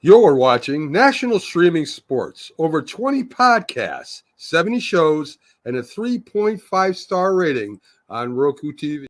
You're watching National Streaming Sports, over 20 podcasts, 70 shows, and a 3.5-star rating on Roku TV.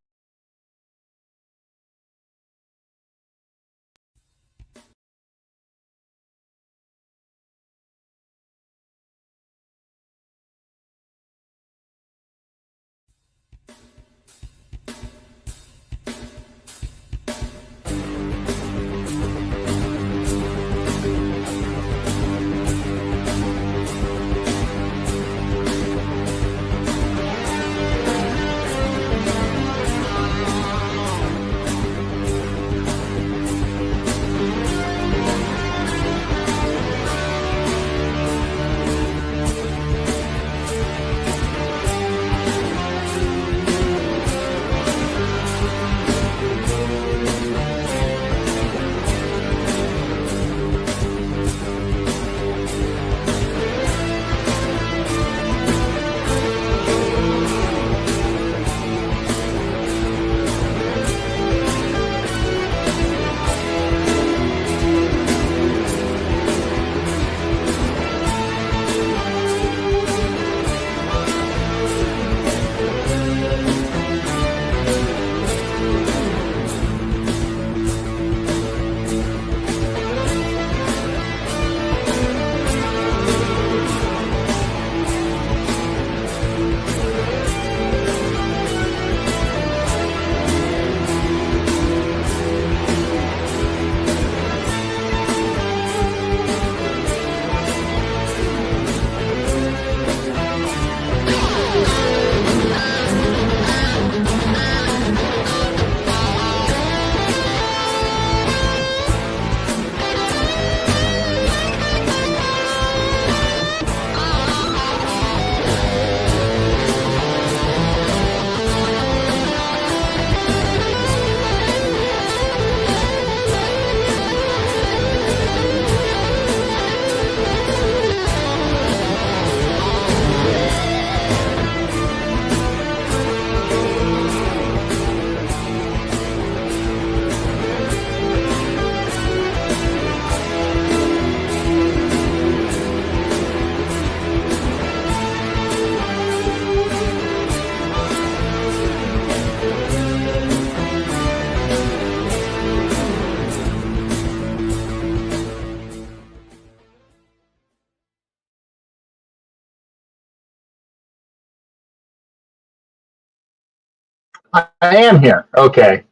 I am here. Okay.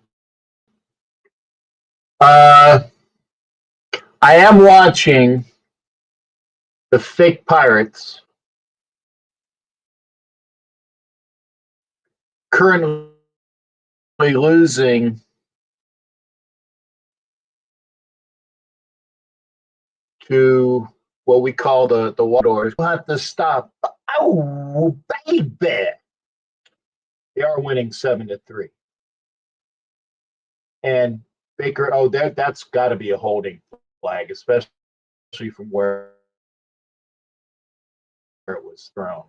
Uh, I am watching the fake Pirates currently losing to what we call the Waldorf. We'll have to stop. Oh, baby. They are winning 7-3. And Baker, that's got to be a holding flag, especially from where it was thrown.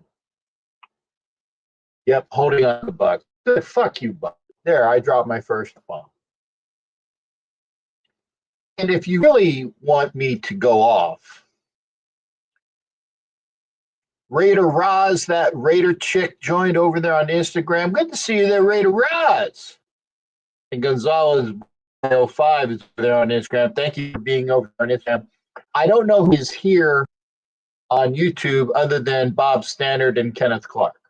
Yep, holding on the Buck. Fuck you, Buck. There, I dropped my first bomb. And if you really want me to go off, Raider Roz, that Raider chick joined over there on Instagram. Good to see you there, Raider Roz. And Gonzalez 05 is there on Instagram. Thank you for being over on Instagram. I don't know who is here on YouTube other than Bob Standard and Kenneth Clark.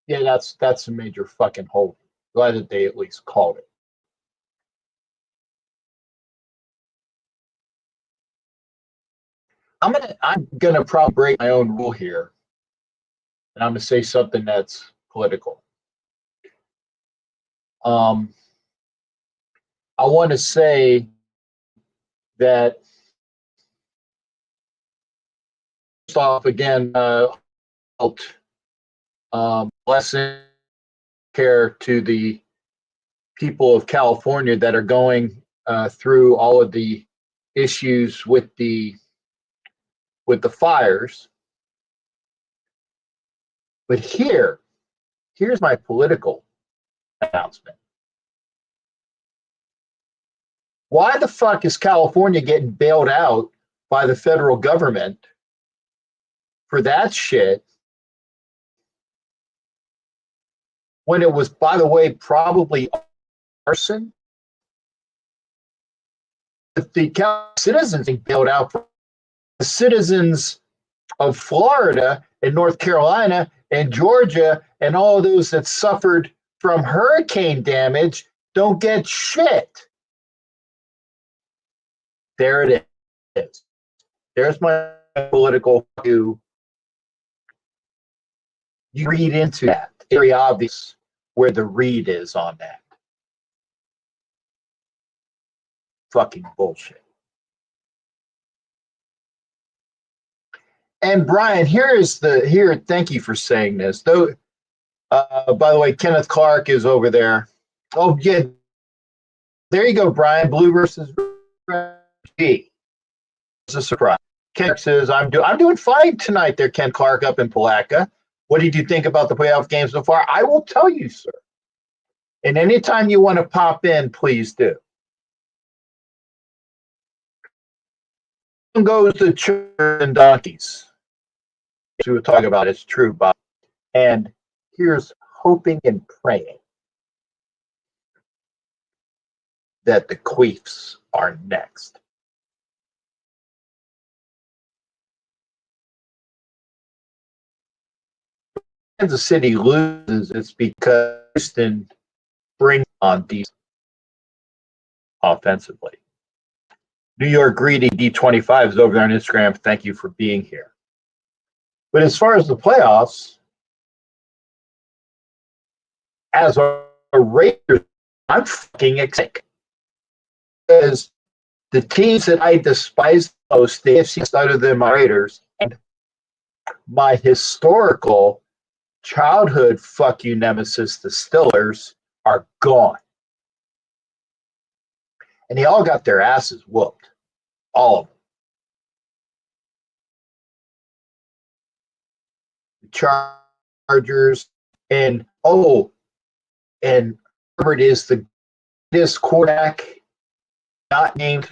Yeah, that's a major fucking hold. Glad that they at least called it. I'm gonna probably break my own rule here, and I'm gonna say something that's political. I want to say that first off, again, blessing care to the people of California that are going through all of the issues with the fires. But here's my political announcement. Why the fuck is California getting bailed out by the federal government for that shit when it was, by the way, probably arson? If the citizens being bailed out for the citizens of Florida and North Carolina and Georgia and all of those that suffered from hurricane damage don't get shit. There it is. There's my political view. You read into that. It's very obvious where the read is on that. Fucking bullshit. And Brian, thank you for saying this. Though, by the way, Kenneth Clark is over there. Oh, yeah. There you go, Brian. Blue versus red. It's a surprise. Ken says, I'm doing fine tonight there, Ken Clark up in Palatka. What did you think about the playoff game so far? I will tell you, sir. And anytime you want to pop in, please do. Goes to Cheery and Donkeys. We were talking about it's true, Bob. And here's hoping and praying that the Queefs are next. Kansas City loses, it's because Houston brings on these offensively. New York Greedy D25 is over there on Instagram. Thank you for being here. But as far as the playoffs, as a Raiders, I'm fucking excited. Because the teams that I despise the most, the AFC other than my Raiders, and my historical childhood fuck you nemesis, the Steelers, are gone. And they all got their asses whooped. All of them. The Chargers, and Herbert is the greatest quarterback not named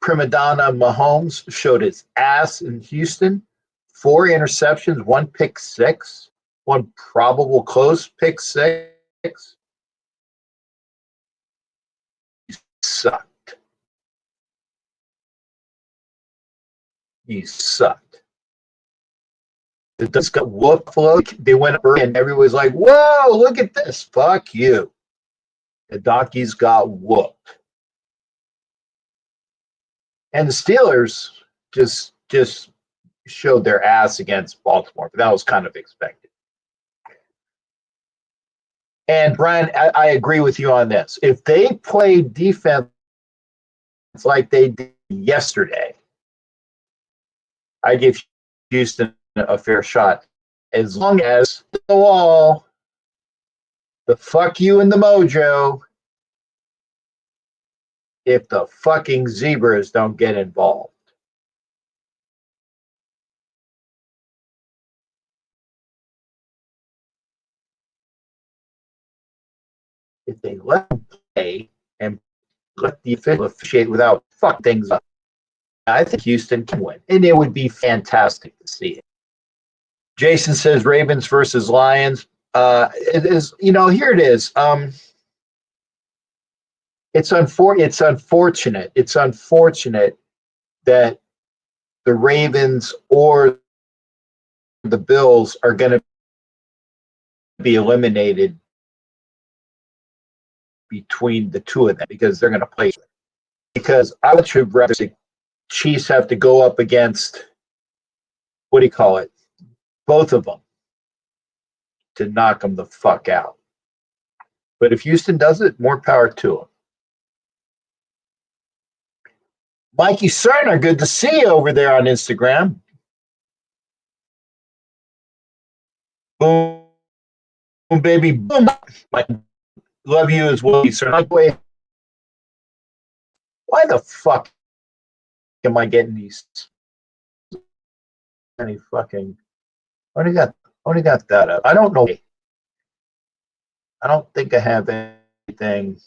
prima donna Mahomes, showed his ass in Houston. 4 interceptions, 1 pick six, 1 probable close pick six. He sucked. He sucked. The Ducks got whooped. They went up and everybody's like, whoa, look at this. Fuck you. The Donkeys got whooped. And the Steelers just showed their ass against Baltimore. But that was kind of expected. And Brian, I agree with you on this. If they play defense like they did yesterday, I give Houston a fair shot. As long as the wall, the fuck you and the mojo, if the fucking zebras don't get involved. If they let them play and let the official officiate without fuck things up, I think Houston can win. And it would be fantastic to see it. Jason says Ravens versus Lions. It is, here it is. It's unfortunate. It's unfortunate that the Ravens or the Bills are going to be eliminated between the two of them because they're going to play. Because I would rather see Chiefs have to go up against, what do you call it? Both of them to knock them the fuck out. But if Houston does it, more power to them. Mikey Cerner, good to see you over there on Instagram. Boom, boom, baby, boom. Love you as well, Cerner. Why the fuck am I getting these? Any fucking? Only got that up. I don't know. I don't think I have anything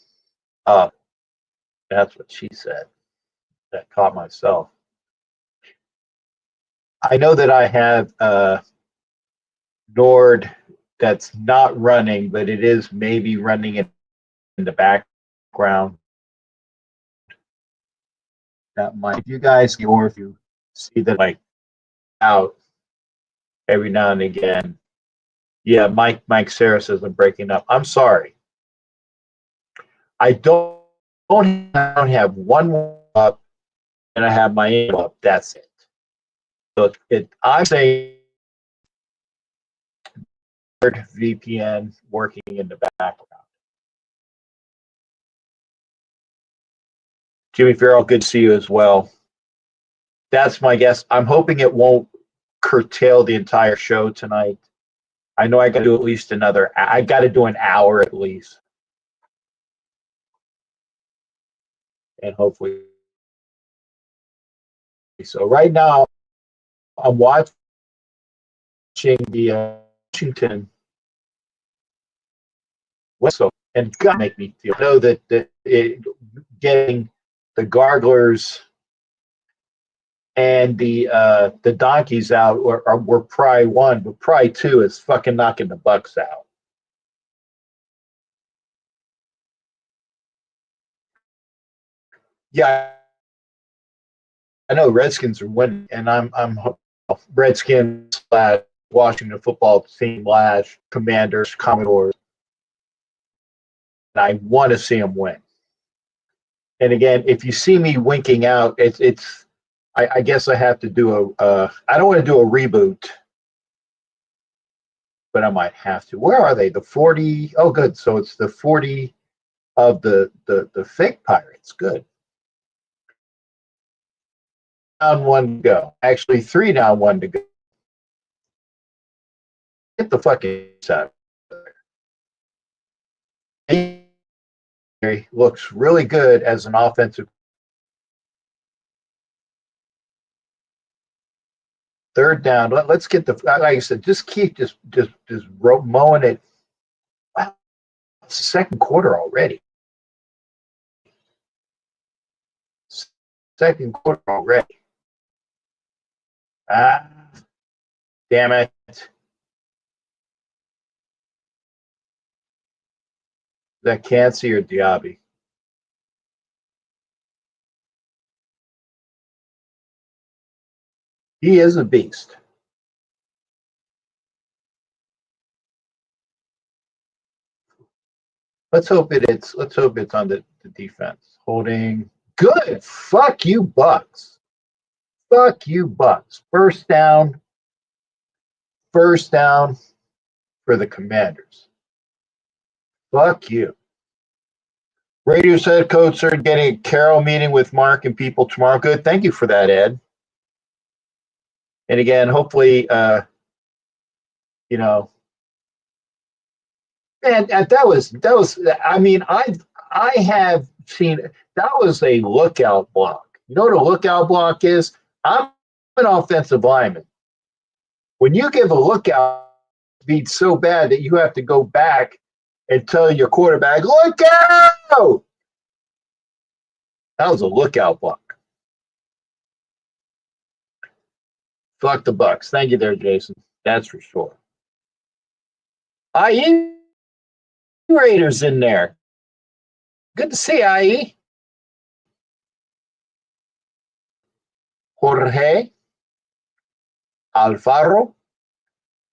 up. That's what she said. That caught myself. I know that I have Nord that's not running, but it is maybe running in the background. That might, if you guys, or if you see that like out every now and again. Yeah, Mike Sarah says I'm breaking up. I'm sorry. I don't have one up, and I have my email up. That's it. So I'm saying VPN working in the background. Jimmy Farrell, good to see you as well. That's my guess. I'm hoping it won't curtail the entire show tonight. I know I got to do at least another. I got to do an hour at least, and hopefully. So right now, I'm watching the Washington whistle, and God make me feel. I know that getting the Garglers and the Donkeys out were probably one, but probably two is fucking knocking the Bucks out. Yeah, I know Redskins are winning, and I'm Redskins / Washington football team / Commanders, Commodores, and I want to see them win. And again, if you see me winking out, it's I guess I have to do I don't want to do a reboot, but I might have to. Where are they? The 40. Oh, good. So it's the 40 of the fake Pirates. Good. Down one to go. Actually, 3 down, 1 to go. Get the fucking out. He looks really good as an offensive. Third down. Let's get the. Like I said, just keep just mowing it. Wow, it's the second quarter already. Second quarter already. Ah, damn it. Is that Cansey or Diaby? He is a beast. Let's hope it's on the defense. Holding. Good. Fuck you, Bucks. Fuck you, Bucks. First down for the Commanders. Fuck you. Raiders head coach are getting a Carol meeting with Mark and people tomorrow. Good. Thank you for that, Ed. And again, hopefully, you know, and that was. I mean, I have seen that was a lookout block. You know what a lookout block is? I'm an offensive lineman. When you give a lookout beat so bad that you have to go back and tell your quarterback, "Look out!" That was a lookout block. Fuck the Bucks. Thank you there, Jason. That's for sure. IE Raiders in there. Good to see IE. Jorge Alfaro,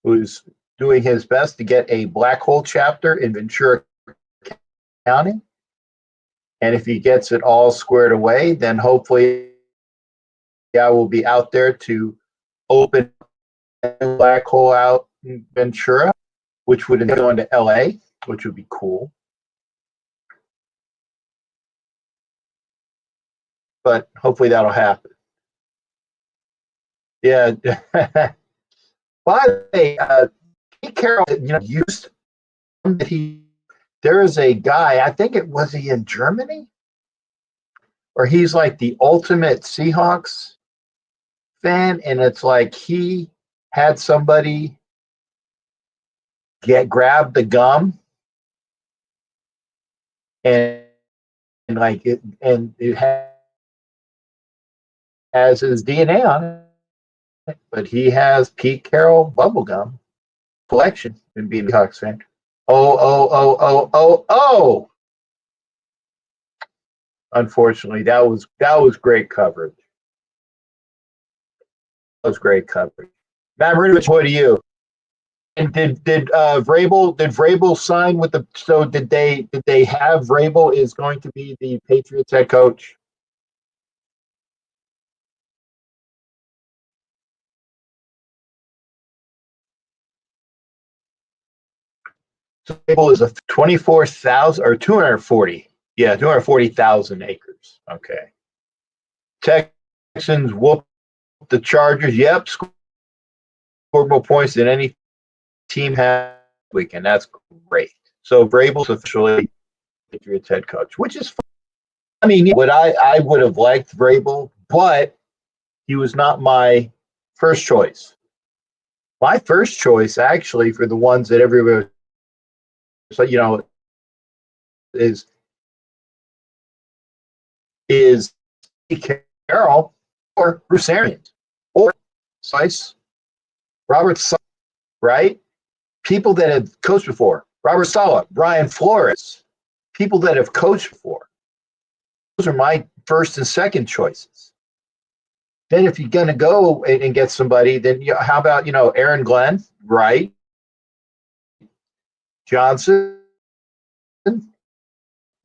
who's doing his best to get a black hole chapter in Ventura County. And if he gets it all squared away, then hopefully I will be out there to open a black hole out in Ventura, which would go into LA, which would be cool. But hopefully that'll happen. Yeah. By the way, Pete Carroll, used there is a guy, I think was he in Germany? Or he's like the ultimate Seahawks fan, and it's like he had somebody grab the gum and like it, and it has his DNA on it. But he has Pete Carroll bubblegum collection and being a Hawks fan. Oh. Unfortunately, that was great coverage. That was great coverage. Matt Marinovich, what do you? And did Vrabel sign with the? So did they have Vrabel is going to be the Patriots head coach? So Vrabel is a 24,000 or 240. Yeah, 240,000 acres. Okay. Texans whoop the Chargers. Yep, scored more points than any team had weekend. That's great. So Vrabel's officially Patriots head coach, which is fun. I mean, what I would have liked Vrabel, but he was not my first choice. My first choice, actually, for the ones that everybody, so is Carroll or Bruce Arians or Slice, Robert Saleh, right? People that have coached before. Robert Saleh, Brian Flores, people that have coached before. Those are my first and second choices. Then if you're going to go and get somebody, then how about, Aaron Glenn, right? Johnson,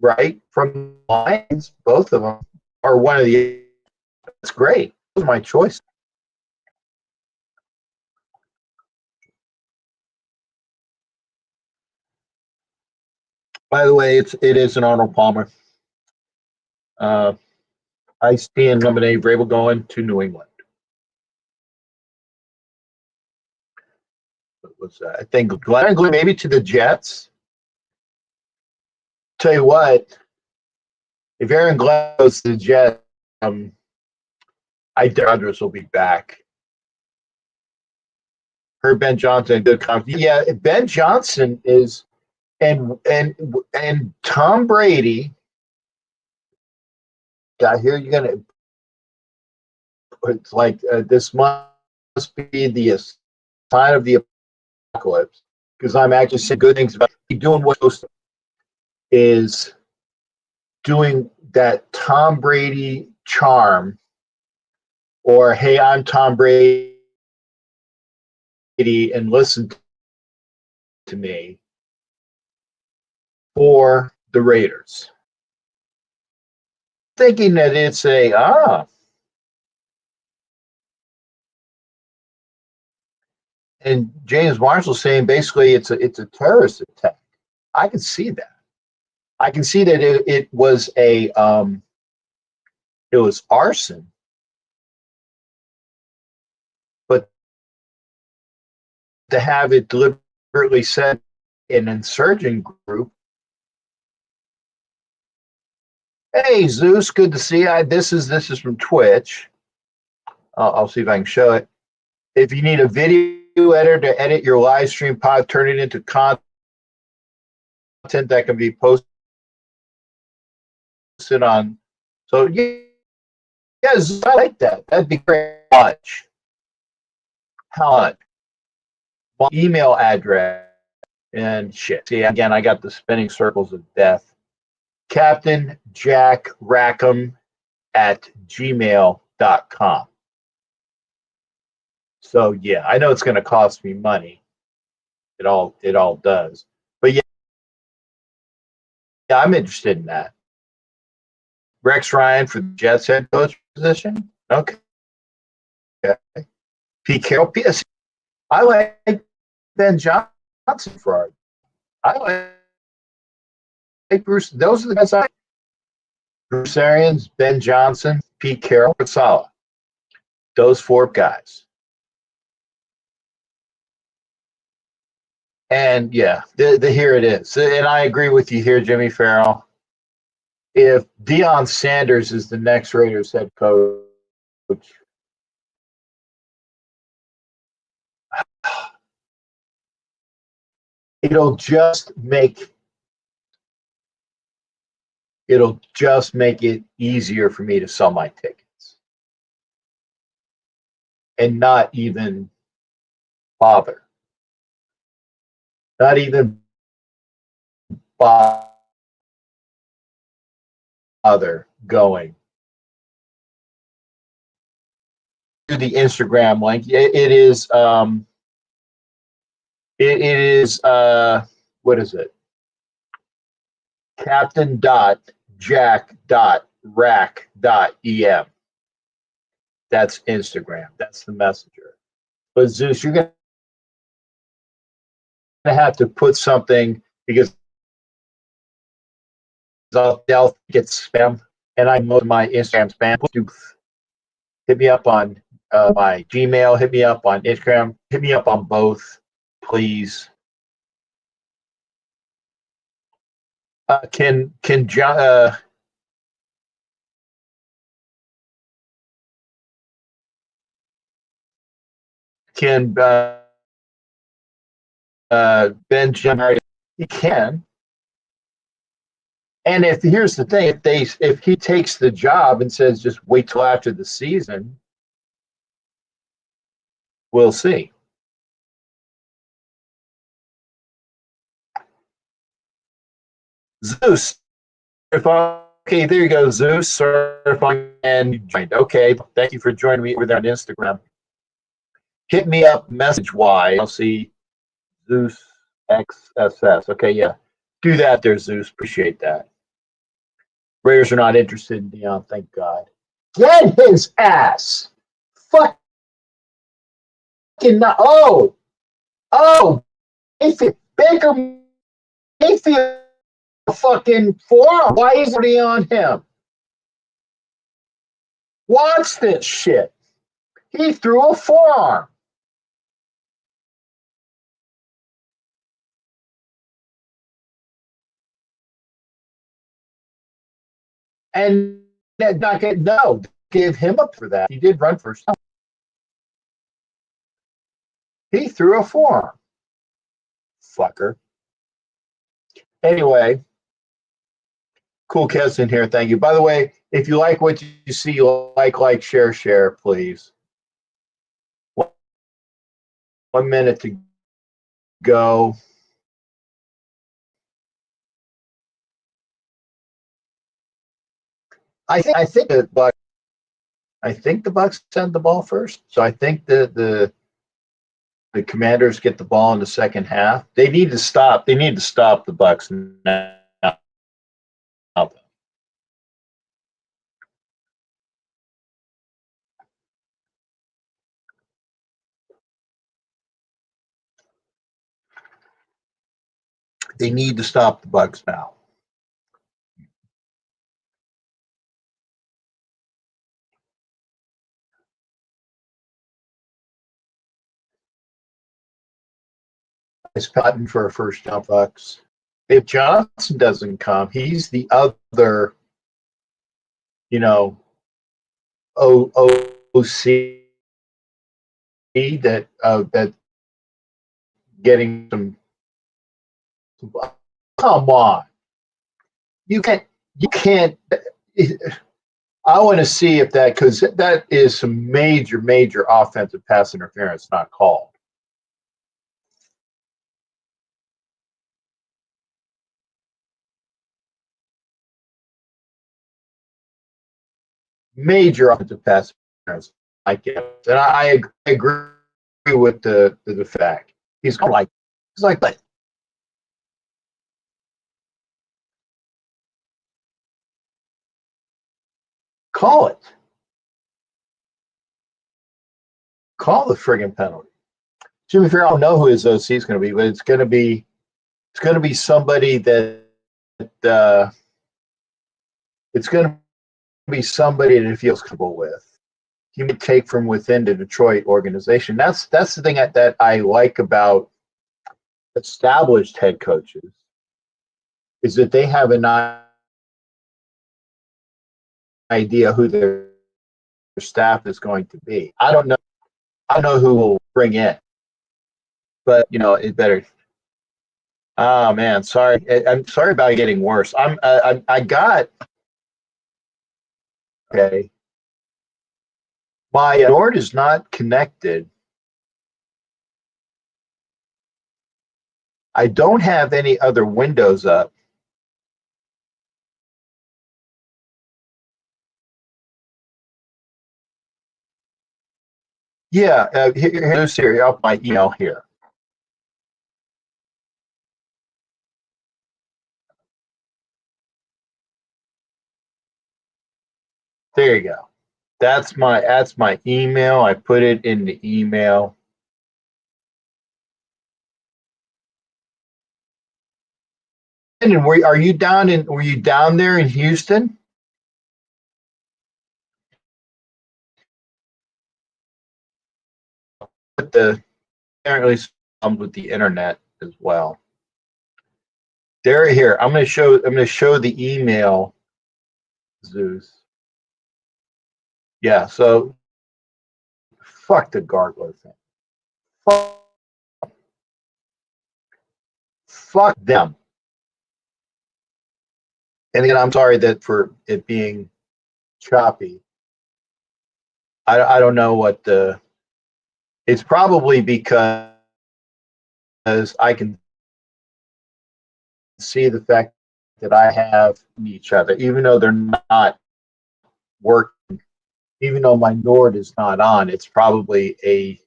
right? From the Lions, both of them are one of the. That's great. Those are my choice. By the way, it is an Arnold Palmer. Iced tea and lemonade. Vrabel going to New England. What's that? I think Glenn maybe to the Jets. Tell you what, if Aaron Glenn goes to the Jets, I doubt Rodgers will be back. Heard Ben Johnson good conference. Yeah, Ben Johnson is, and Tom Brady. I hear you're gonna. It's like this must be the sign of the apocalypse because I'm actually saying good things about doing what is doing that Tom Brady charm, or hey, I'm Tom Brady and listen to me for the Raiders. Thinking that it's and James Marshall saying basically it's a terrorist attack. I can see that. I can see that it was it was arson, but to have it deliberately said an insurgent group. Hey Zeus, good to see you. This is from Twitch. I'll see if I can show it. If you need a video editor to edit your live stream pod, turn it into content that can be posted on. So yes, I like that. That'd be great. How much? My email address and shit. See, again, I got the spinning circles of death. Captain Jack Rackham at gmail.com. So yeah, I know it's going to cost me money. It all does. But yeah, I'm interested in that. Rex Ryan for the Jets head coach position. Okay. Pete Carroll. PS. I like Ben Johnson for our. I like Bruce. Those are the guys I like. Bruce Arians, Ben Johnson, Pete Carroll, Sala. Those four guys. And yeah, here it is. And I agree with you here, Jimmy Farrell. If Deion Sanders is the next Raiders head coach, it'll just make It'll just make it easier for me to sell my tickets and not even bother. Not even bother going to the Instagram link. It is what is it? Captain.jack.rack.em. That's Instagram. That's the messenger. But Zeus, you're gonna have to put something because they'll get spam, and I know my Instagram spam. Hit me up on my Gmail. Hit me up on Instagram. Hit me up on both, please. Can John? Can Ben Jim? He can. And here's the thing, if he takes the job and says just wait till after the season, we'll see. Zeus, okay, there you go, Zeus. Certifying and you joined. Okay, thank you for joining me over there on Instagram. Hit me up message wise. I'll see Zeus XSS. Okay, yeah, do that there, Zeus. Appreciate that. Raiders are not interested in Dion, thank God. Get his ass. Fucking not. Oh, Baker Mayfield fucking forearm. Why isn't he on him? Watch this shit. He threw a forearm. And not get no, give him up for that. He did run first. He threw a forearm. Fucker. Anyway, cool Kev's in here. Thank you. By the way, if you like what you see, like, share, please. 1 minute to go. I think the Bucks send the ball first. So I think the Commanders get the ball in the second half. They need to stop. They need to stop the Bucks now. They need to stop the Bucks now. It's Patton for a first down, Bucks. If Johnson doesn't come, he's the other, OC that getting some. Come on, you can't. I want to see if that, because that is some major offensive pass interference not called. Major offensive pass interference, I guess, and I agree with the fact he's like that. Call it. Call the friggin' penalty. Jimmy Fair, I don't know who his OC is going to be, but it's going to be somebody that it's going to be somebody that he feels comfortable with. He would take from within the Detroit organization. That's the thing that I like about established head coaches, is that they have an idea who their staff is going to be. I don't know who will bring in, but it better. Oh man, sorry. I'm sorry about getting worse. I got okay. My Nord is not connected. I don't have any other windows up. Yeah, here's here. Up my email here. There you go. That's my email. I put it in the email. And are you down in? Were you down there in Houston? With the apparently some with the internet as well. There, here. I'm going to show. I'm going to show the email. Zeus. Yeah. So fuck the gargler thing. Fuck, fuck them. And again, I'm sorry that for it being choppy. I don't know what the. It's probably because I can see the fact that I have each other, even though they're not working, even though my Nord is not on. It's probably a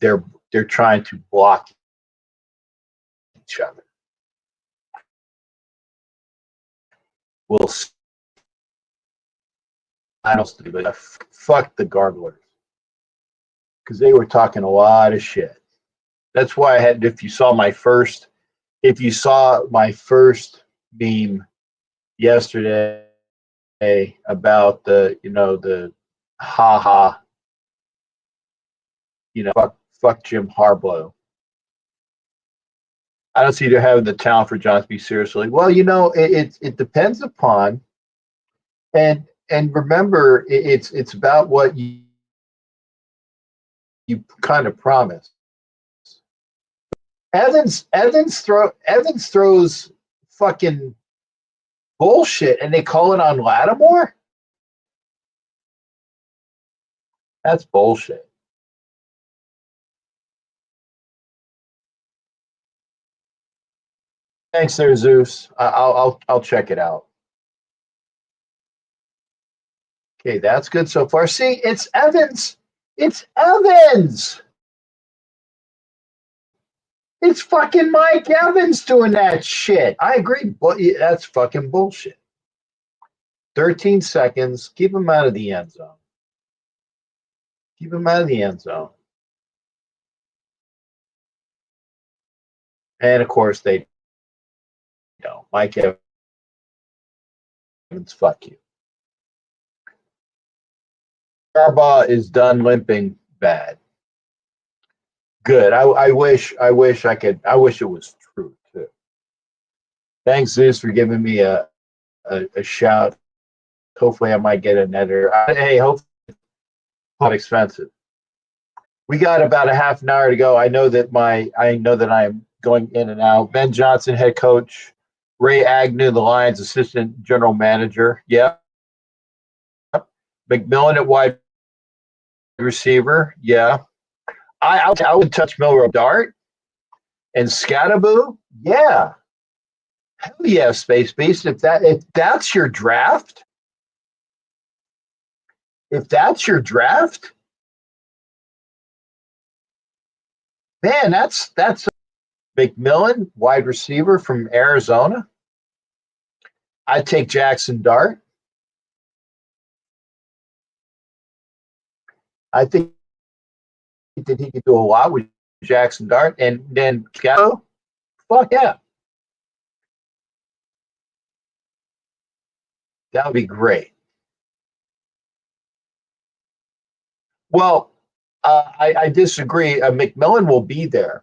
they're they're trying to block each other. We'll see. I don't see, but fuck the garglers because they were talking a lot of shit. That's why I had. If you saw my first meme yesterday about the haha, fuck Jim Harbaugh. I don't see they're having the talent for John to be seriously. Well, it depends upon and remember it's about what you kind of promise. Evans throws fucking bullshit and they call it on Lattimore? That's bullshit. Thanks there, Zeus. I'll check it out. Okay, that's good so far. See, it's Evans. It's Evans. It's fucking Mike Evans doing that shit. I agree, but that's fucking bullshit. 13 seconds. Keep him out of the end zone. Keep him out of the end zone. And of course, they don't. Mike Evans, fuck you. Harbaugh is done limping bad. Good. I wish I could. I wish it was true too. Thanks, Zeus, for giving me a shout. Hopefully, I might get an editor. Hey, hopefully, it's not expensive. We got about a half an hour to go. I know that I am going in and out. Ben Johnson, head coach. Ray Agnew, the Lions assistant general manager. Yeah. McMillan at wide receiver. Yeah. I would touch Milroe Dart and Scattaboo. Yeah. Hell yeah, Space Beast. If that's your draft, man, that's McMillan, wide receiver from Arizona. I'd take Jackson Dart. I think that he could do a lot with Jackson Dart. And then Scatto, fuck yeah. That would be great. Well, I disagree. McMillan will be there.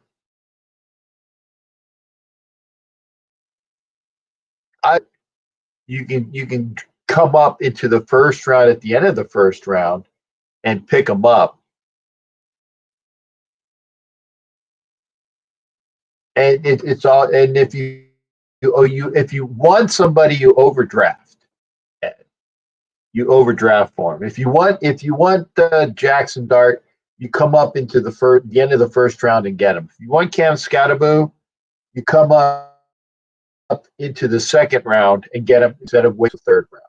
You can come up into the first round at the end of the first round and pick them up. and it's all. And if if you want somebody, you overdraft. You overdraft for him. If you want Jackson Dart, you come up into the end of the first round and get him. If you want Cam Scatterbo, you come up into the second round and get him instead of wait the third round.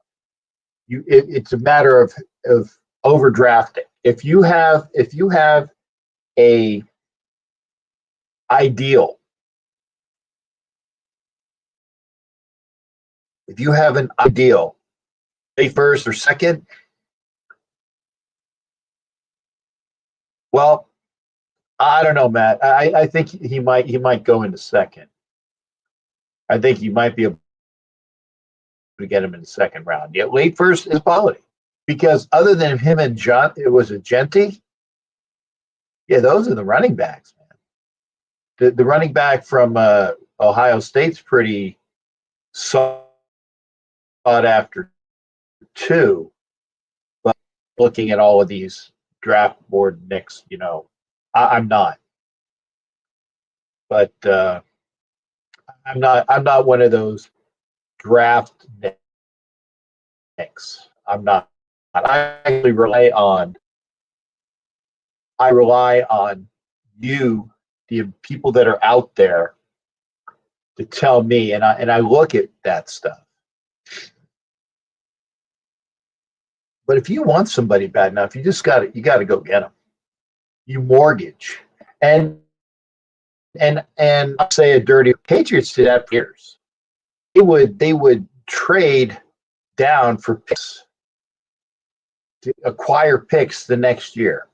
It's a matter of overdrafting. If you have a ideal, if you have an ideal, say first or second, well, I don't know, Matt. I think he might go into second. I think you might be able to get him in the second round. Yeah, late first is quality because other than him and John, it was a Genty. Yeah, those are the running backs, man. The running back from Ohio State's pretty sought after too. But looking at all of these draft board nicks, I'm not. But I'm not one of those draft nicks. I'm not. I actually rely on you, the people that are out there, to tell me, and I look at that stuff. But if you want somebody bad enough, you got to go get them. You mortgage, and I'll say a dirty Patriots did that for years. They would trade down for picks to acquire picks the next year,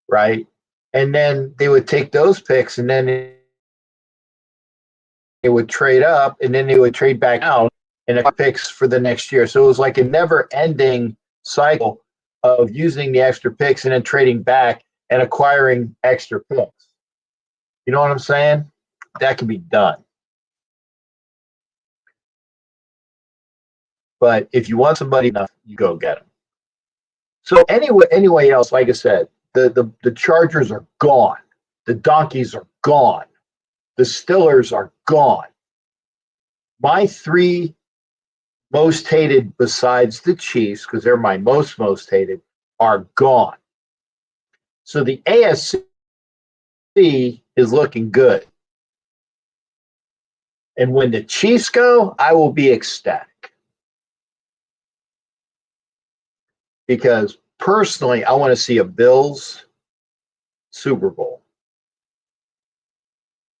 right? And then they would take those picks and then they would trade up and then they would trade back down and acquire picks for the next year. So it was like a never-ending cycle of using the extra picks and then trading back and acquiring extra picks. You know what I'm saying? That can be done. But if you want somebody enough, you go get them. So anyway else, like I said, the Chargers are gone. The Donkeys are gone. The Stillers are gone. My three most hated, besides the Chiefs, because they're my most hated, are gone. So the AFC is looking good. And when the Chiefs go, I will be ecstatic. Because personally, I want to see a Bills Super Bowl.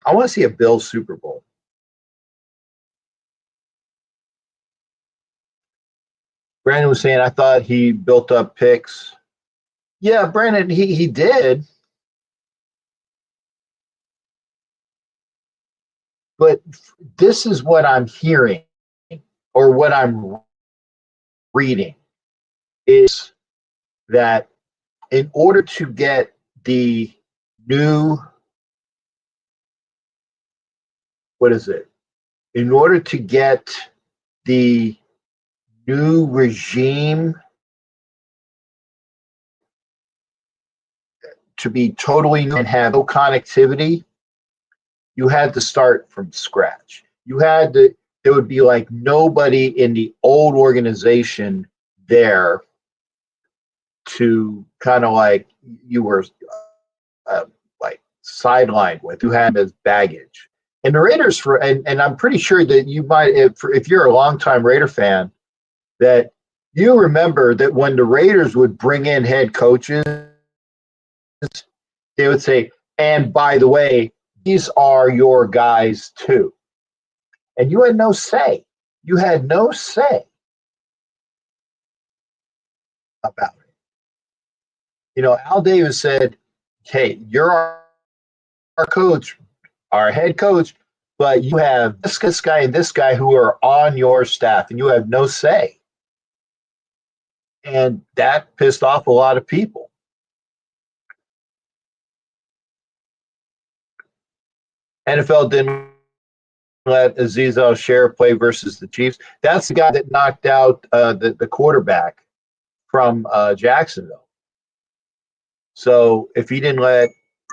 I want to see a Bills Super Bowl. Brandon was saying, I thought he built up picks. Yeah, Brandon, he did. But this is what I'm hearing or what I'm reading is that in order to get the new, in order to get the new regime to be totally new and have no connectivity, you had to start from scratch. There would be like nobody in the old organization there to kind of like you were like sidelined with. You had as baggage. And the Raiders, and I'm pretty sure that you might, if you're a longtime Raider fan, that you remember that when the Raiders would bring in head coaches, they would say, and by the way, these are your guys too. And you had no say. You had no say about it. Al Davis said, hey, you're our coach, our head coach, but you have this guy and this guy who are on your staff, and you have no say. And that pissed off a lot of people. NFL didn't let Aziz Al-Shariff play versus the Chiefs. That's the guy that knocked out the quarterback from Jacksonville. So if he didn't let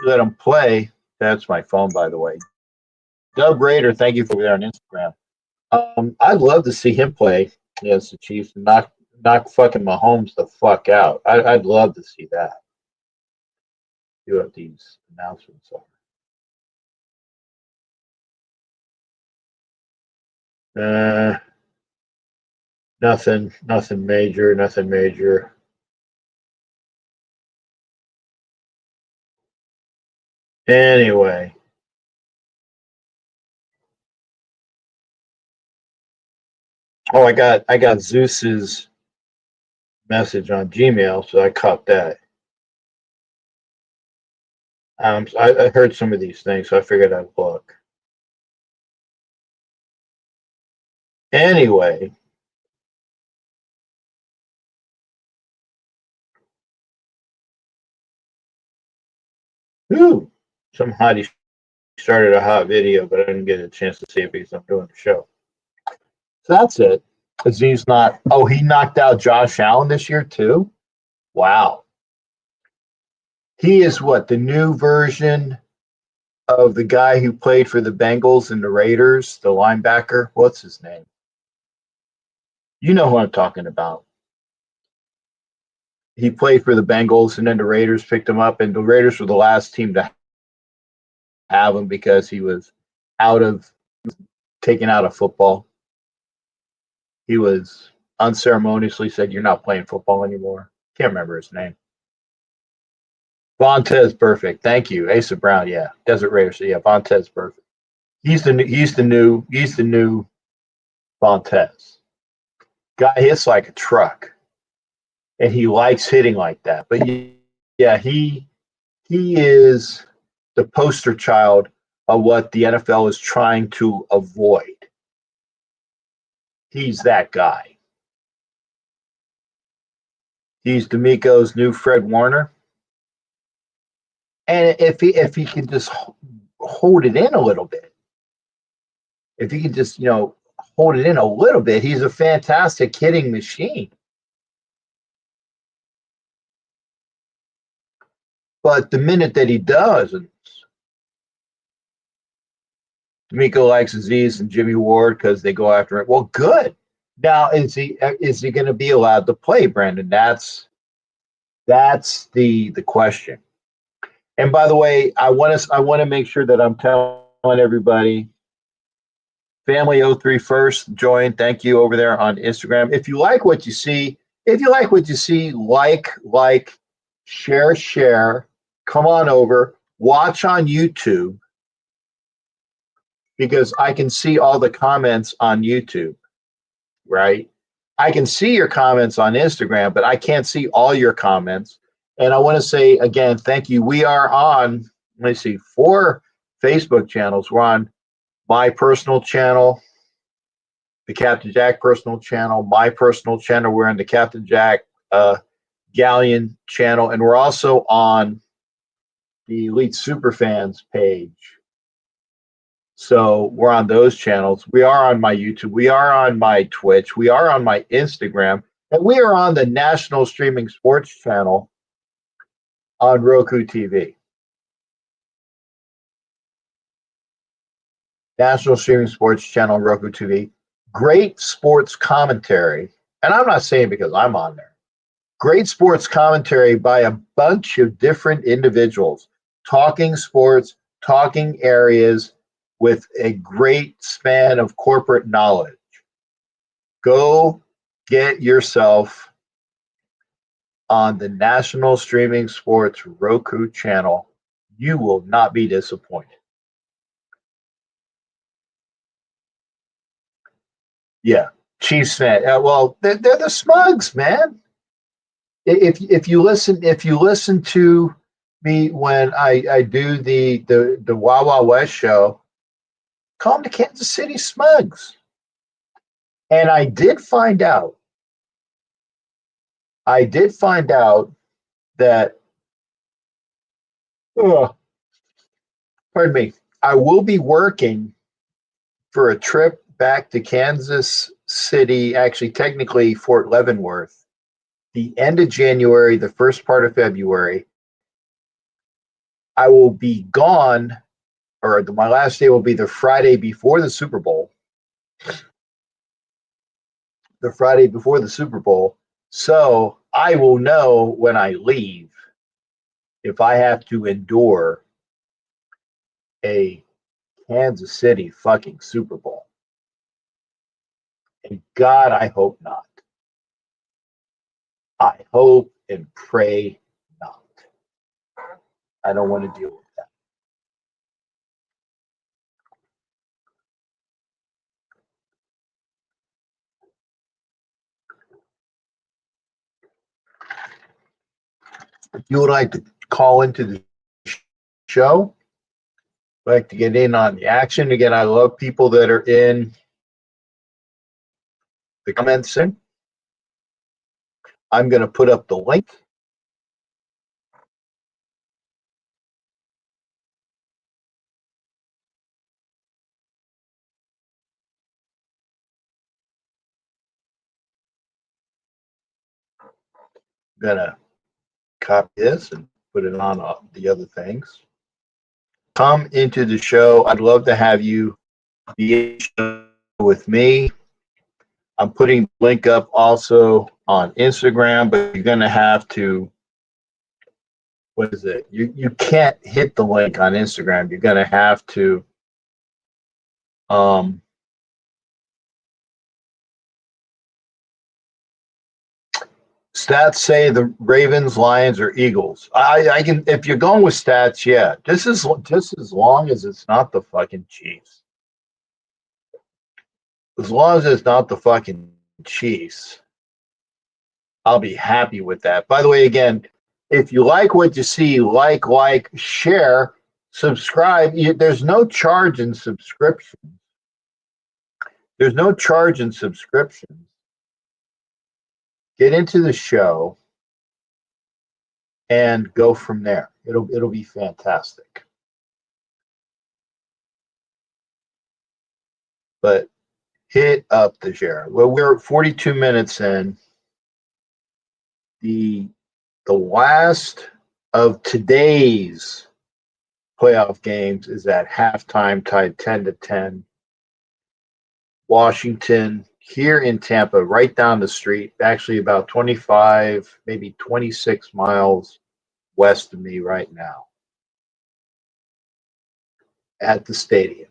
him play, that's my phone, by the way. Doug Raider, thank you for being there on Instagram. I'd love to see him play against the Chiefs and knock fucking Mahomes the fuck out. I'd love to see that. See what these announcements are. Nothing major, nothing major. Anyway. Oh, I got Zeus's message on Gmail, so I caught that. I heard some of these things, so I figured I'd look. Anyway, ooh, some hottie started a hot video, but I didn't get a chance to see it because I'm doing the show. So that's it. Aziz not. Oh, he knocked out Josh Allen this year too. Wow. He is what, the new version of the guy who played for the Bengals and the Raiders, the linebacker. What's his name? You know who I'm talking about. He played for the Bengals, and then the Raiders picked him up, and the Raiders were the last team to have him because he was taken out of football. He was unceremoniously said, "You're not playing football anymore." Can't remember his name. Vontez Perfect. Thank you. Asa Brown. Yeah. Desert Raiders. Yeah. Vontez Perfect. He's the new Vontez. Guy hits like a truck, and he likes hitting like that. But yeah, he is the poster child of what the NFL is trying to avoid. He's that guy. He's D'Amico's new Fred Warner. And if he can just hold it in a little bit, if he can just, hold it in a little bit, he's a fantastic hitting machine. But the minute that he doesn't, D'Amico likes Aziz and Jimmy Ward because they go after it. Well, good. Now, is he going to be allowed to play, Brandon? That's the question. And by the way, I want to make sure that I'm telling everybody. Family 03 first join. Thank you over there on Instagram. If you like what you see, like, share. Come on over. Watch on YouTube because I can see all the comments on YouTube, right? I can see your comments on Instagram, but I can't see all your comments. And I want to say again, thank you. We are on, 4 Facebook channels. We're on my personal channel, the Captain Jack personal channel, my personal channel. We're on the Captain Jack Galleon channel, and we're also on the Elite Superfans page. So we're on those channels. We are on my YouTube. We are on my Twitch. We are on my Instagram. And we are on the National Streaming Sports channel on Roku TV. National Streaming Sports channel, Roku TV. Great sports commentary. And I'm not saying because I'm on there. Great sports commentary by a bunch of different individuals talking sports, talking areas with a great span of corporate knowledge. Go get yourself on the National Streaming Sports Roku channel. You will not be disappointed. Yeah, Chiefs fan. Well, they're the Smugs, man. If you listen to me when I do the Wawa West show, call them the Kansas City Smugs. And I did find out that, pardon me, I will be working for a trip back to Kansas City, actually technically Fort Leavenworth, the end of January, the first part of February. I will be gone my last day will be the Friday before the Super Bowl. The Friday before the Super Bowl. So I will know when I leave if I have to endure a Kansas City fucking Super Bowl. And God, I hope not. I hope and pray not. I don't want to deal with that. If you would like to call into the show, like to get in on the action, again, I love people that are in the comments. I'm going to put up the link. I'm going to copy this and put it on the other things. Come into the show. I'd love to have you be with me. I'm putting the link up also on Instagram, but you're going to have to, what is it? You can't hit the link on Instagram. You're going to have to stats say the Ravens, Lions, or Eagles. I can, if you're going with stats, yeah. Just as long as it's not the fucking Chiefs. As long as it's not the fucking Chiefs, I'll be happy with that. By the way, again, if you like what you see, like, share, subscribe. There's no charge in subscription. There's no charge in subscription. Get into the show and go from there. It'll be fantastic. But hit up the share. Well, we're 42 minutes in. The last of today's playoff games is at halftime, tied 10-10. Washington here in Tampa, right down the street, actually about 25, maybe 26 miles west of me right now at the stadium.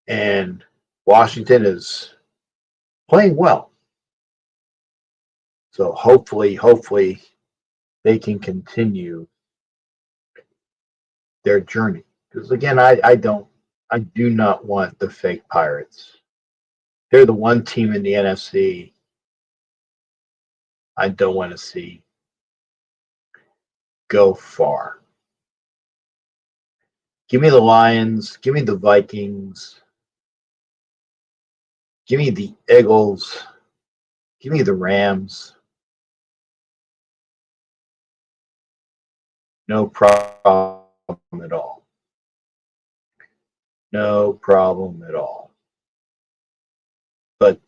And Washington is playing well. So hopefully they can continue their journey. Because again, I do not want the fake Pirates. They're the one team in the NFC I don't want to see go far. Give me the Lions. Give me the Vikings. Give me the Eagles. Give me the Rams. No problem at all. No problem at all. But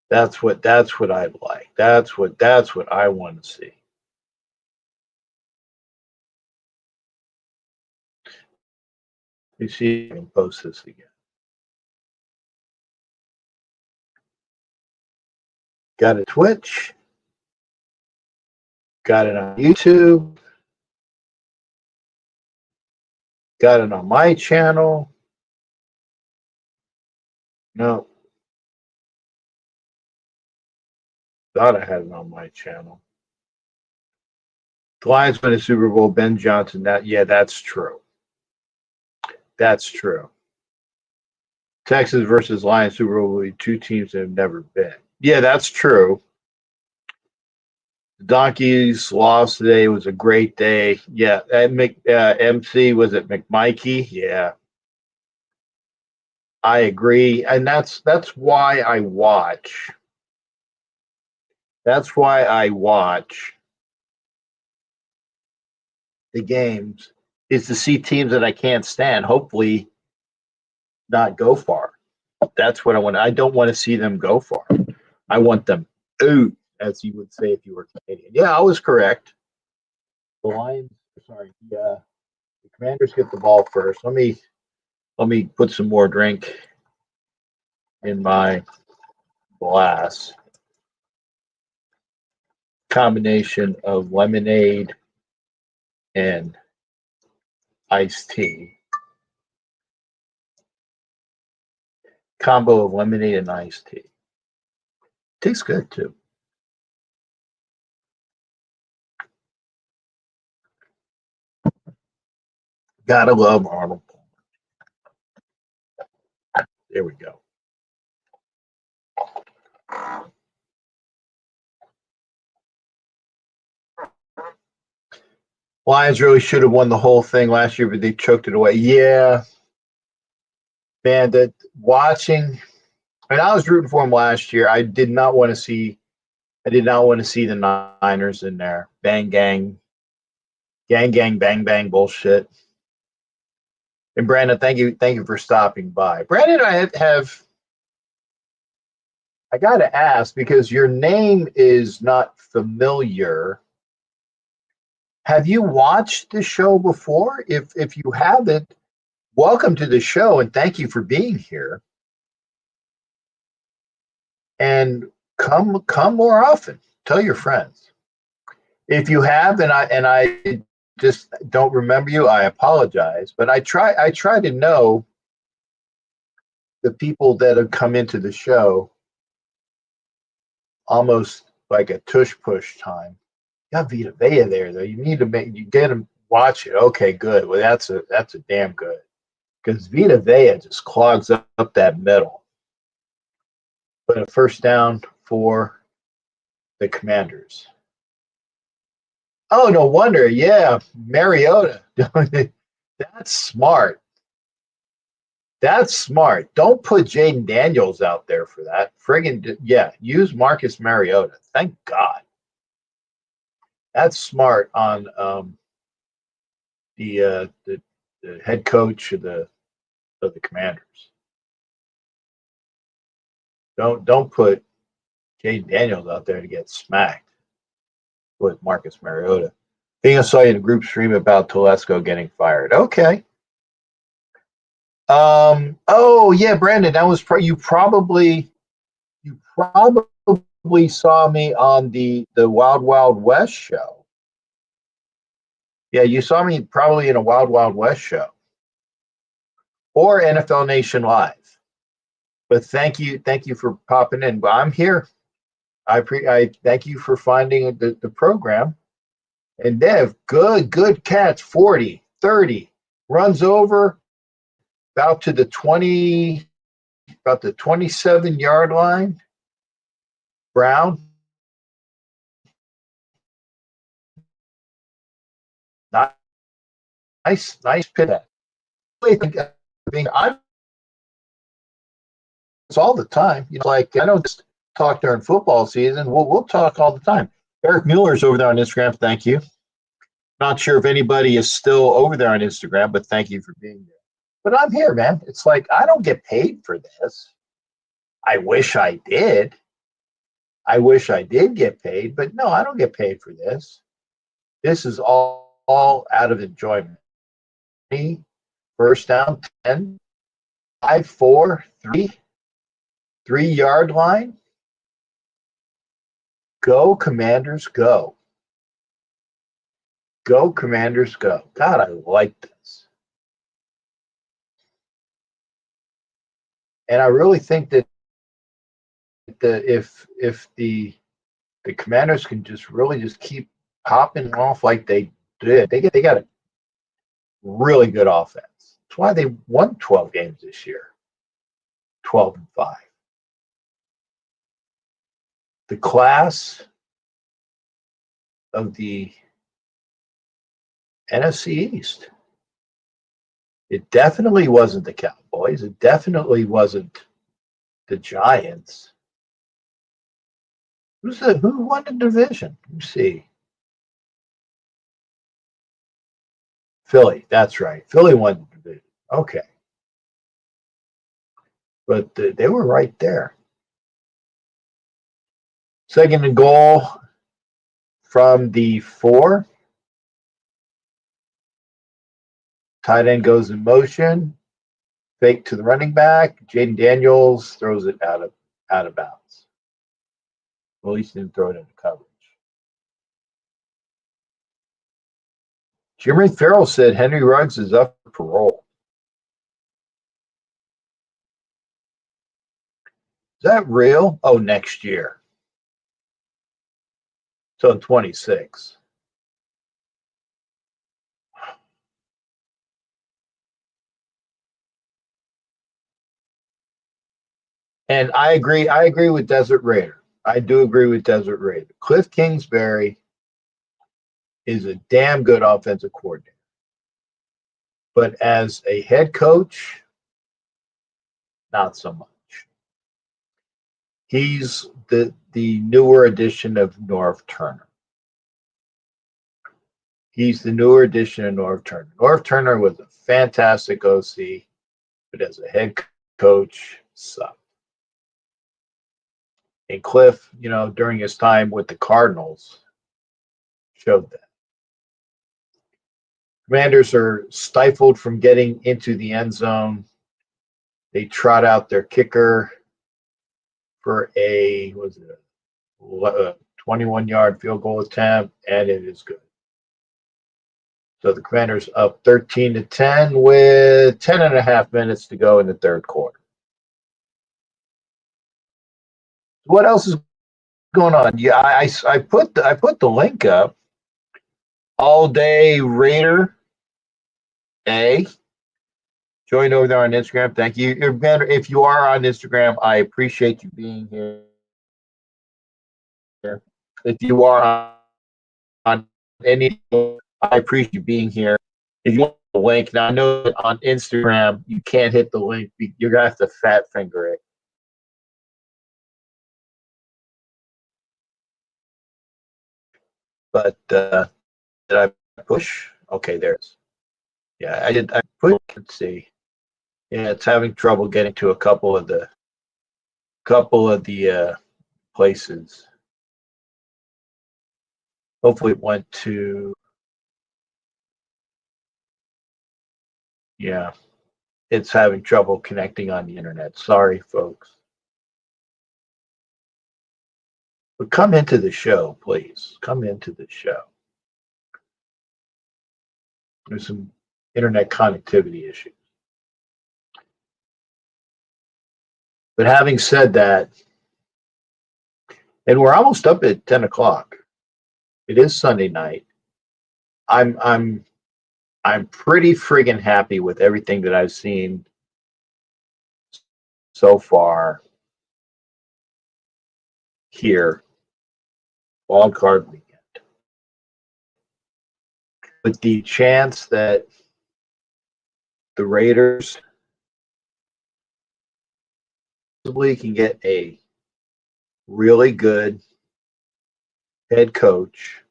that's what I'd like. That's what I want to see. Let me see if I can post this again. Got a Twitch. Got it on YouTube. Got it on my channel. No. Thought I had it on my channel. The Lions win a Super Bowl. Ben Johnson. That's true. That's true. Texas versus Lions Super Bowl will be two teams that have never been. Yeah, that's true. The Donkeys lost today. It was a great day. Yeah, and MC, was it McMikey? Yeah. I agree. And that's why I watch. That's why I watch the games, is to see teams that I can't stand, hopefully not go far. That's what I want. I don't want to see them go far. I want them out, as you would say if you were Canadian. Yeah, I was correct. The Lions are sorry. The Commanders get the ball first. Let me put some more drink in my glass. Combination of lemonade and iced tea. Combo of lemonade and iced tea. Tastes good too. Gotta love Arnold Palmer. There we go. Lions really should have won the whole thing last year, but they choked it away. Yeah, man, that watching. And I was rooting for them last year. I did not want to see the Niners in there. Bang gang, bang bang bullshit. And Brandon, thank you for stopping by. Brandon, I got to ask because your name is not familiar. Have you watched the show before? If you haven't, welcome to the show and thank you for being here. And come more often. Tell your friends. If you have and I just don't remember you, I apologize. But I try to know the people that have come into the show almost like a tush push time. You got Vita Vea there though. You need to get him watch it. Okay, good. Well, that's a damn good. Because Vita Vea just clogs up that middle. But a first down for the Commanders. Oh, no wonder. Yeah, Mariota. That's smart. That's smart. Don't put Jaden Daniels out there for that. Friggin' yeah, use Marcus Mariota. Thank God. That's smart on the head coach of the Commanders. Don't put Jaden Daniels out there to get smacked with Marcus Mariota. I think I saw you in a group stream about Telesco getting fired. Okay. Oh yeah, Brandon, that was you probably saw me on the Wild Wild West show. Yeah, you saw me probably in a Wild Wild West show or NFL Nation Live. But thank you for popping in. But I'm here. I thank you for finding the program. And Dev, good catch, 40, 30, runs over about to the 27-yard line. Brown. Nice pit. I'm it's all the time. You know, like I don't just talk during football season. We'll talk all the time. Eric Mueller's over there on Instagram. Thank you. Not sure if anybody is still over there on Instagram, but thank you for being there. But I'm here, man. It's like I don't get paid for this. I wish I did. I wish I did get paid, but no, I don't get paid for this. This is all out of enjoyment. First down, 10, 5, 4, 3, 3-yard line. Go, Commanders, go. Go, Commanders, go. God, I like this. And I really think that if the Commanders can just keep popping off like they did, they got a really good offense. That's why they won 12 games this year. 12-5. The class of the NFC East. It definitely wasn't the Cowboys. It definitely wasn't the Giants. Who won the division? Let's see. Philly. That's right. Philly won the division. Okay. But they were right there. Second and goal from the 4. Tight end goes in motion. Fake to the running back. Jaden Daniels throws it out of bounds. Well, at least he didn't throw it into coverage. Jimmy Farrell said Henry Ruggs is up for parole. Is that real? Oh, next year. So in 26. And I agree with Desert Raider. I do agree with Desert Raider. Cliff Kingsbury is a damn good offensive coordinator. But as a head coach, not so much. He's the newer edition of Norv Turner. He's the newer edition of Norv Turner. Norv Turner was a fantastic OC, but as a head coach, sucked. And Cliff, during his time with the Cardinals, showed that. Commanders are stifled from getting into the end zone. They trot out their kicker for a 21-yard field goal attempt, and it is good. So the Commanders up 13-10 with 10 and a half minutes to go in the third quarter. What else is going on? Yeah, I put the link up. All Day Raider A. Join over there on Instagram. Thank you. If you are on Instagram, I appreciate you being here. If you are on any, I appreciate you being here. If you want the link, now I know that on Instagram you can't hit the link. You're gonna have to fat finger it. But did I push? Okay, there's. Yeah, I did. I push. Let's see. Yeah, it's having trouble getting to a couple of the places. Hopefully, it went to. Yeah, it's having trouble connecting on the internet. Sorry, folks. But come into the show, please. Come into the show. There's some internet connectivity issues. But having said that, and we're almost up at 10 o'clock. It is Sunday night. I'm pretty friggin' happy with everything that I've seen so far here, wild card weekend. With the chance that the Raiders possibly can get a really good head coach.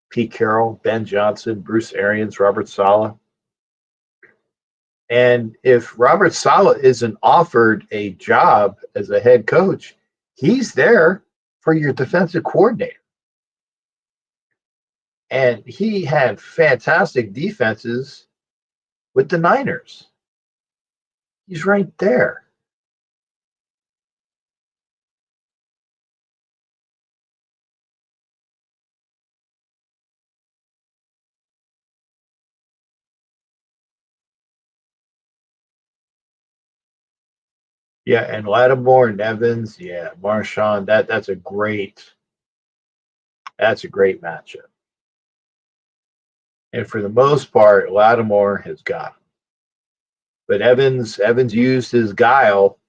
Pete Carroll, Ben Johnson, Bruce Arians, Robert Saleh. And if Robert Saleh isn't offered a job as a head coach, he's there for your defensive coordinator. And he had fantastic defenses with the Niners. He's right there. Yeah, and Lattimore and Evans, yeah, Marshawn, that's a great matchup. And for the most part, Lattimore has got him. But Evans used his guile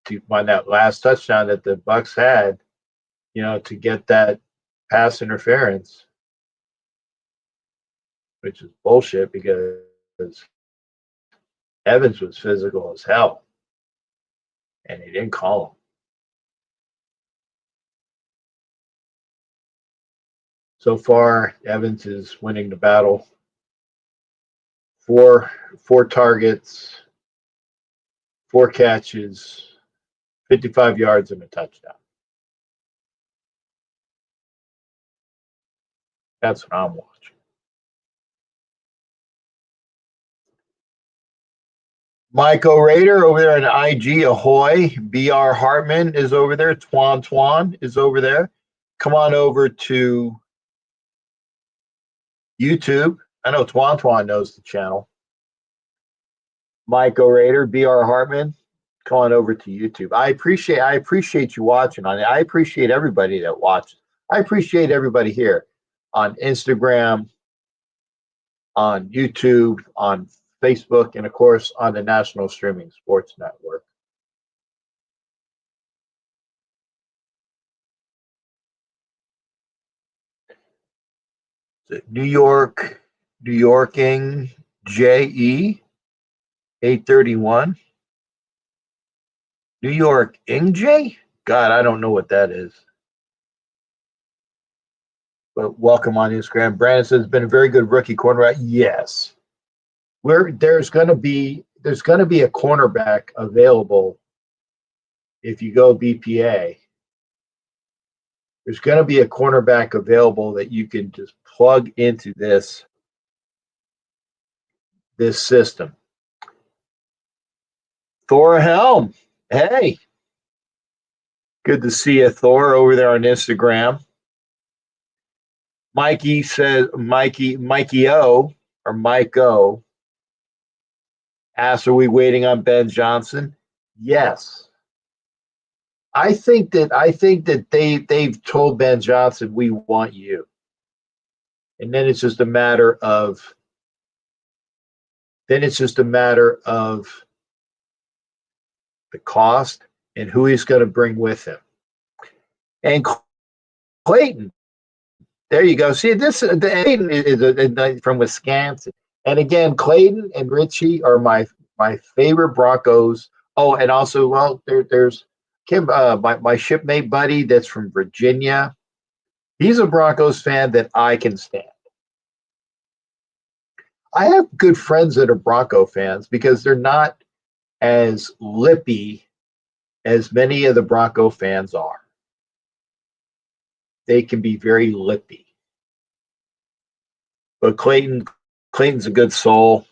to find that last touchdown that the Bucks had, to get that pass interference, which is bullshit because Evans was physical as hell, and he didn't call him. So far, Evans is winning the battle. Four targets, 4 catches, 55 yards, and a touchdown. That's what I'm watching. Michael Rader over there on IG, ahoy. BR Hartman is over there. Twan is over there. Come on over to YouTube. I know Twan knows the channel. Michael Rader, BR Hartman, come on over to YouTube. I appreciate you watching on it. I appreciate everybody that watches. I appreciate everybody here on Instagram, on YouTube, on Facebook, and of course on the National Streaming Sports Network. New Yorking JE 831. New York J? God, I don't know what that is. But welcome on Instagram. Brandon says it's been a very good rookie cornerback. Yes. There's gonna be a cornerback available if you go BPA. There's gonna be a cornerback available that you can just plug into this system. Thor Helm. Hey. Good to see you, Thor, over there on Instagram. Mikey says, Mikey O, or Mike O, asks, are we waiting on Ben Johnson? Yes. I think that they've told Ben Johnson, we want you. And then it's just a matter of the cost and who he's going to bring with him. And Clayton, there you go. See, Clayton is from Wisconsin. And again, Clayton and Richie are my favorite Broncos. Oh, and also, well, there's Kim, my shipmate buddy that's from Virginia. He's a Broncos fan that I can stand. I have good friends that are Bronco fans because they're not as lippy as many of the Bronco fans are. They can be very lippy. But Clayton's a good soul.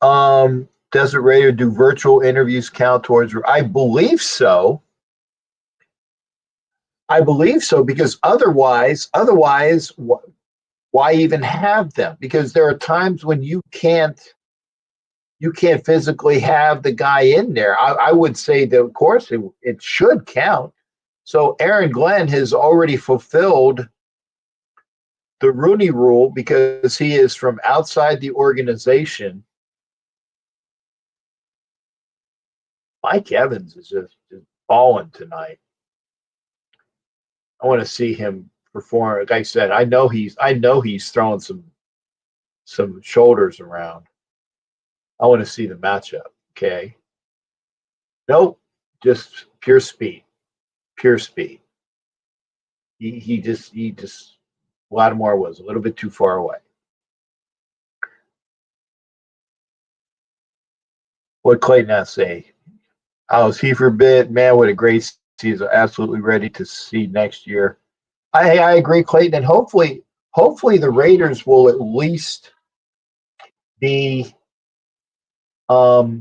Desert Raider, do virtual interviews count towards? I believe so. Because otherwise, why even have them? Because there are times when you can't physically have the guy in there. I would say that, of course, it should count. So Aaron Glenn has already fulfilled the Rooney Rule because he is from outside the organization. Mike Evans is just balling tonight. I want to see him perform. Like I said, I know he's throwing some shoulders around. I want to see the matchup. Okay. Nope. Just pure speed. Pure speed. He just Lattimore was a little bit too far away. What Clayton has to say? How's he for a bit? Man, what a great season. Absolutely ready to see next year. I agree, Clayton, and hopefully the Raiders will at least be a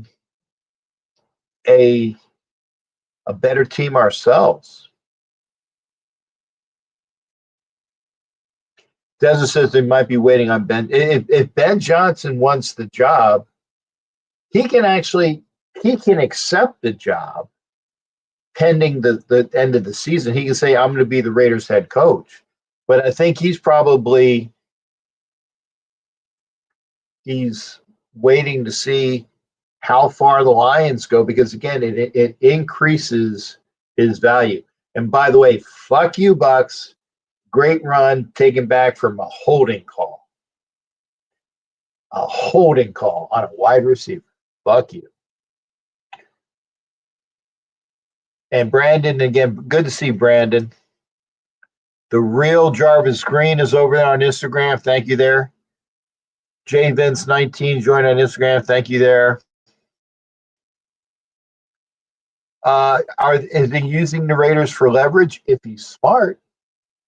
better team ourselves. Desert says they might be waiting on Ben. If Ben Johnson wants the job, he can accept the job pending the end of the season. He can say, I'm going to be the Raiders head coach. But I think he's waiting to see how far the Lions go because, again, it increases his value. And by the way, fuck you, Bucks. Great run taken back from a holding call. A holding call on a wide receiver. Fuck you. And Brandon, again, good to see Brandon. The real Jarvis Green is over there on Instagram. Thank you there. JVince19 joined on Instagram. Thank you there. Is he using the Raiders for leverage? If he's smart,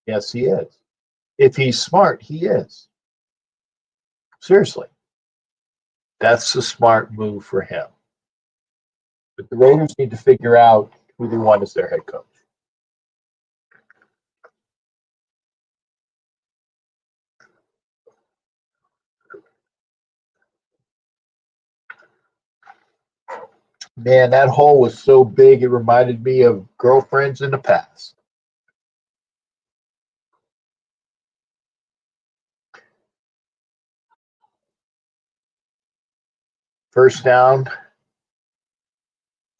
yes, he is. If he's smart, he is. Seriously, that's a smart move for him. But the Raiders need to figure out who they want as their head coach. Man, that hole was so big it reminded me of girlfriends in the past. First down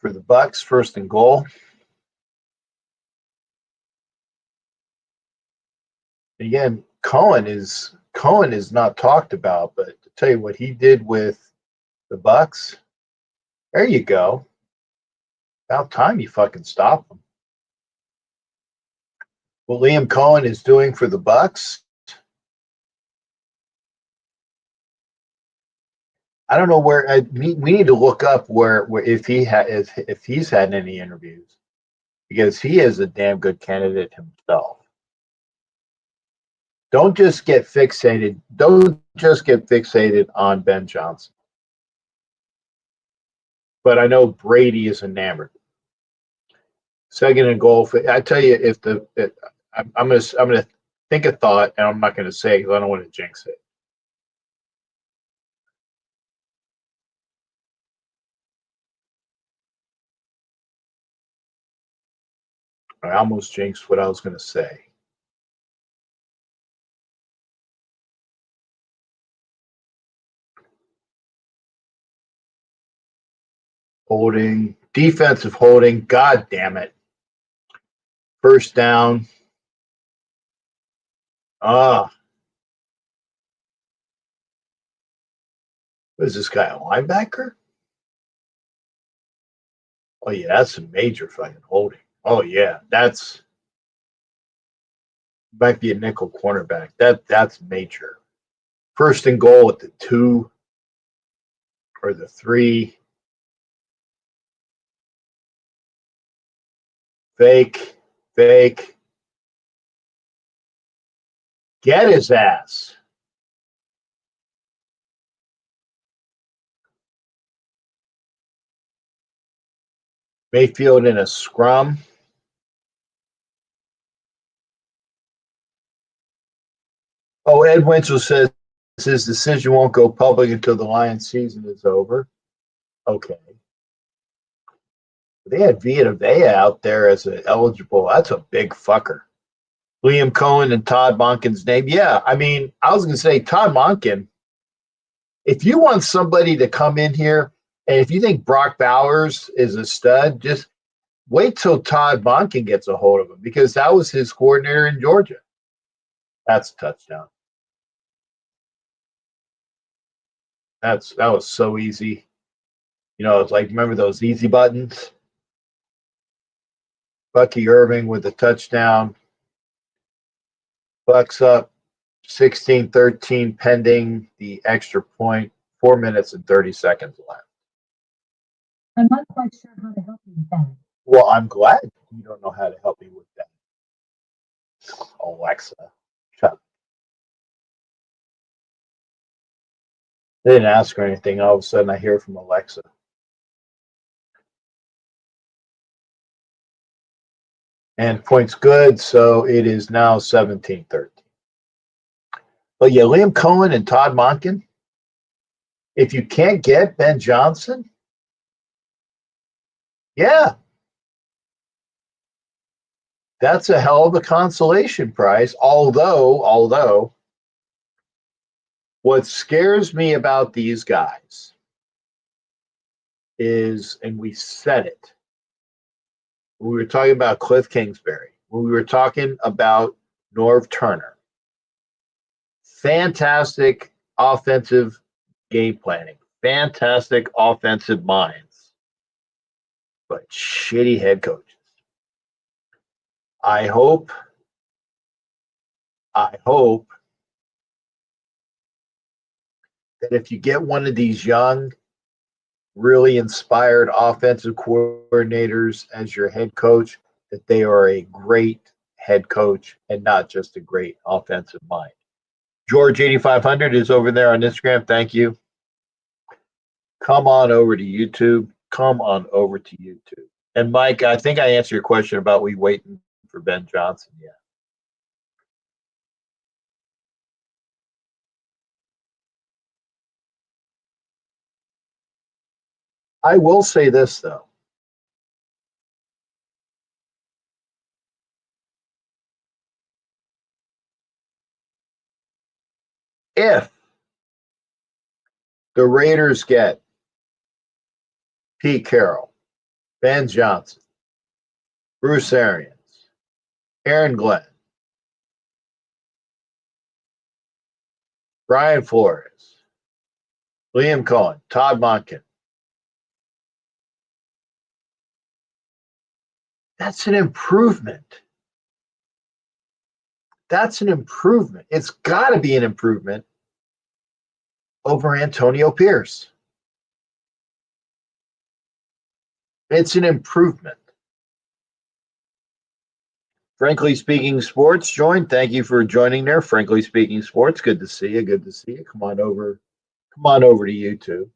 for the Bucks, first and goal. Again, Cohen is not talked about, but to tell you what he did with the Bucks, there you go. About time you fucking stop him. What Liam Cohen is doing for the Bucks, I don't know where. We need to look up where if he's had any interviews, because he is a damn good candidate himself. Don't just get fixated on Ben Johnson. But I know Brady is enamored. Second and goal. I tell you, I'm gonna think a thought, and I'm not gonna say it because I don't want to jinx it. I almost jinxed what I was gonna say. Holding, defensive holding. God damn it! First down. What is this guy, a linebacker? Oh yeah, that's a major fucking holding. Oh yeah, that's might be a nickel cornerback. That's major. First and goal at the 2 or the 3. Fake. Get his ass. Mayfield in a scrum. Oh, Ed Winchell says his decision won't go public until the Lions season is over. Okay. They had Vita Vea out there as an eligible. That's a big fucker. Liam Cohen and Todd Monken's name. Yeah, I mean, I was going to say Todd Monken. If you want somebody to come in here, and if you think Brock Bowers is a stud, just wait till Todd Monken gets a hold of him, because that was his coordinator in Georgia. That's a touchdown. That was so easy. You know, it's like, remember those easy buttons? Bucky Irving with a touchdown. Bucks up 16-13 pending the extra point. 4 minutes and 30 seconds left. I'm not quite sure how to help you with that. Well, I'm glad you don't know how to help me with that. Alexa. Shut up. They didn't ask her anything. All of a sudden, I hear from Alexa. And points good, so it is now 17-13. But yeah, Liam Cohen and Todd Monken, if you can't get Ben Johnson, yeah, that's a hell of a consolation prize. Although, what scares me about these guys is, and we said it, when we were talking about Cliff Kingsbury, when we were talking about Norv Turner, fantastic offensive game planning, fantastic offensive minds, but shitty head coaches. I hope that if you get one of these young really inspired offensive coordinators as your head coach, that they are a great head coach and not just a great offensive mind. George 8500 is over there on Instagram. Thank you. Come on over to YouTube. Come on over to YouTube. And Mike, I think I answered your question about we waiting for Ben Johnson. Yeah. I will say this, though. If the Raiders get Pete Carroll, Ben Johnson, Bruce Arians, Aaron Glenn, Brian Flores, Liam Cohen, Todd Monken, that's an improvement. That's an improvement. It's got to be an improvement over Antonio Pierce. It's an improvement. Frankly Speaking Sports joined. Thank you for joining there. Frankly Speaking Sports. Good to see you. Good to see you. Come on over. Come on over to YouTube.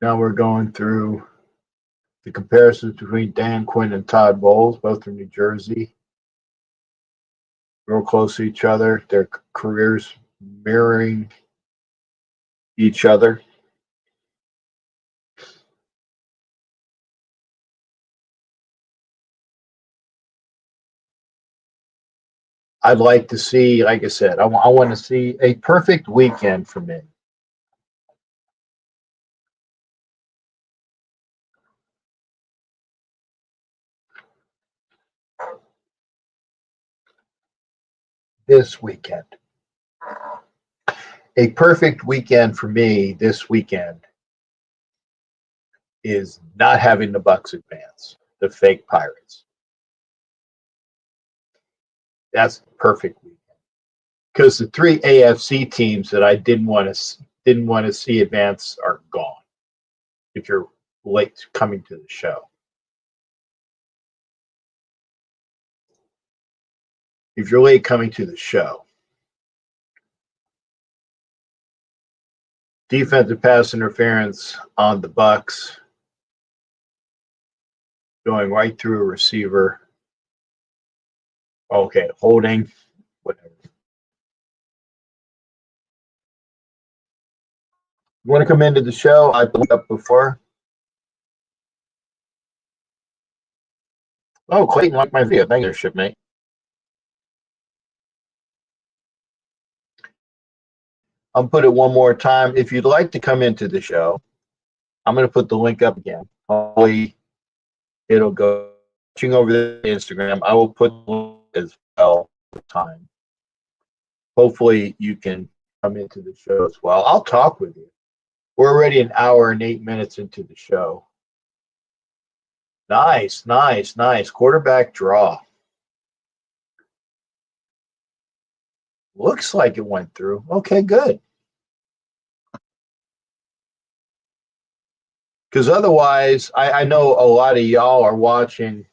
Now we're going through the comparisons between Dan Quinn and Todd Bowles, both from New Jersey. Real close to each other. Their careers mirroring each other. I'd like to see, like I said, I want to see a perfect weekend for me. This weekend. A perfect weekend for me this weekend is not having the Bucks advance, the fake Pirates. That's the perfect weekend. Because the three AFC teams that I didn't want to see advance are gone. If you're late coming to the show. If you're late coming to the show. Defensive pass interference on the Bucks, going right through a receiver. Okay, holding, whatever. You want to come into the show? I put up before. Oh, Clayton liked my video. Thank you, shipmate. I'll put it one more time. If you'd like to come into the show, I'm going to put the link up again. Hopefully, it'll go watching over the Instagram. I will put the link as well time. Hopefully, you can come into the show as well. I'll talk with you. We're already an hour and 8 minutes into the show. Nice, nice, nice. Quarterback draw. Looks like it went through. Okay, good. Because otherwise, I know a lot of y'all are watching.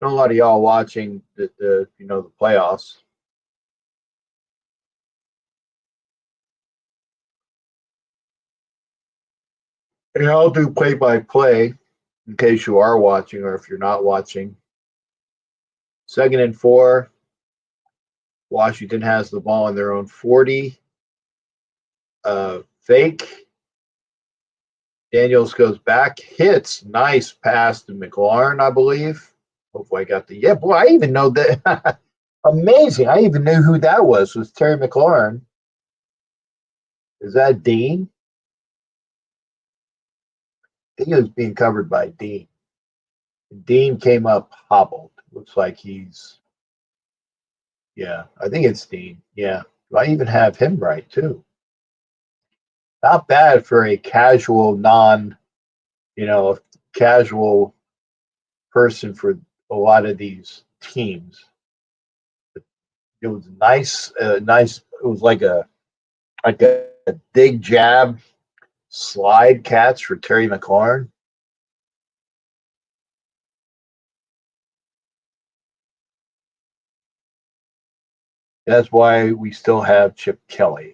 I know a lot of y'all watching the playoffs. And I'll do play-by-play in case you are watching or if you're not watching. 2nd and 4. Washington has the ball on their own 40. Fake. Daniels goes back, hits. Nice pass to McLaurin, I believe. Hopefully I got the, yeah, boy, I even know that. Amazing. I even knew who that was Terry McLaurin. Is that Dean? I think it was being covered by Dean. Dean came up hobbled. Looks like he's, yeah, I think it's Dean. Yeah. I even have him right, too. Not bad for a casual, casual person for a lot of these teams. It was nice, nice. It was like a dig jab slide catch for Terry McLaurin. That's why we still have Chip Kelly.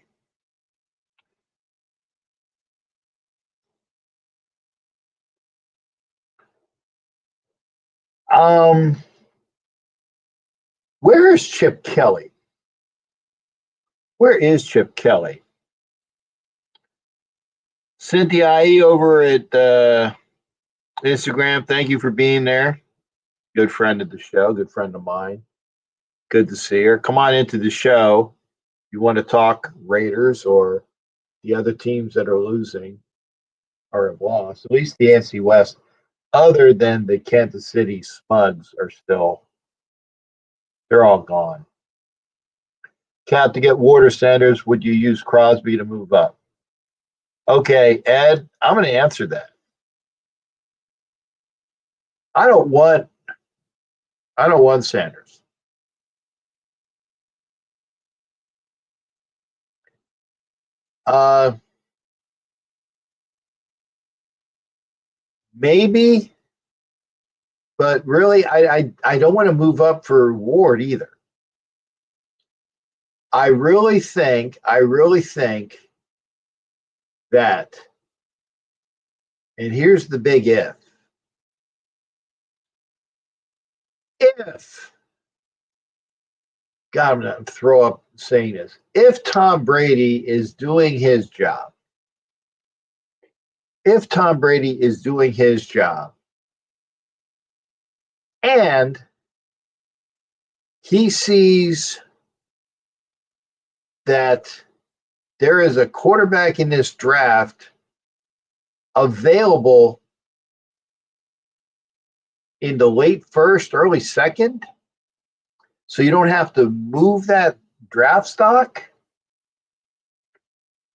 Where is Chip Kelly? Where is Chip Kelly? Cynthia IE over at Instagram, thank you for being there. Good friend of the show, good friend of mine. Good to see her. Come on into the show. You want to talk Raiders or the other teams that are losing or have lost, at least the NFC West, other than the Kansas City Spuds are still, they're all gone. Cap, to get Water Sanders, would you use Crosby to move up? Okay, Ed, I'm going to answer that. I don't want Sanders. Maybe, but really, I don't want to move up for Ward either. I really think that, and here's the big if. If, God, I'm going to throw up saying this. If Tom Brady is doing his job, and he sees that there is a quarterback in this draft available in the late first, early second, so you don't have to move that draft stock,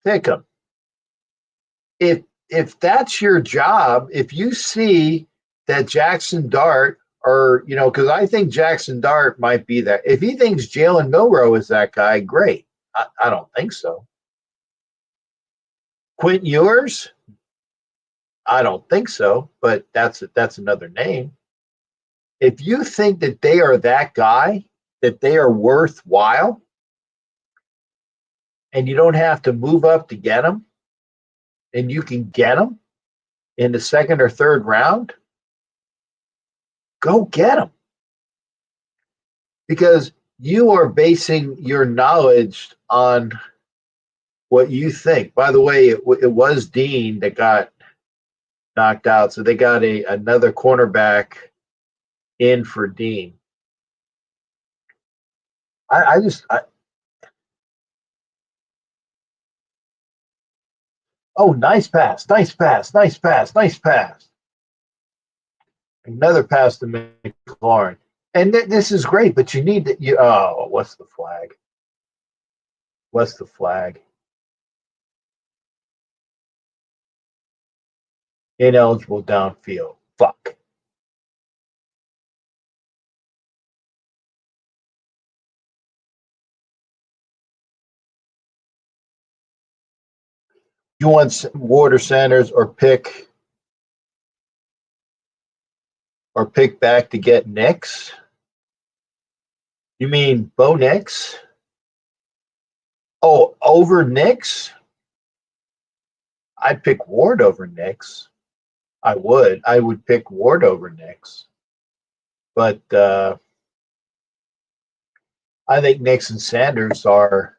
pick him. If that's your job, if you see that Jackson Dart, or because I think Jackson Dart might be that. If he thinks Jalen Milroe is that guy, great. I don't think so. Quentin Ewers, I don't think so, but that's another name. If you think that they are that guy, that they are worthwhile, and you don't have to move up to get them, and you can get them in the second or third round, go get them. Because you are basing your knowledge on what you think. By the way, it was Dean that got knocked out, so they got another cornerback in for Dean. Oh, nice pass. Another pass to McLaurin. And this is great, but you need to, what's the flag? Ineligible downfield. Fuck. You want Water Sanders or pick back to get Nix? You mean Bo Nix? Oh, over Nix? I'd pick Ward over Nix. I would pick Ward over Nix. But I think Nix and Sanders are,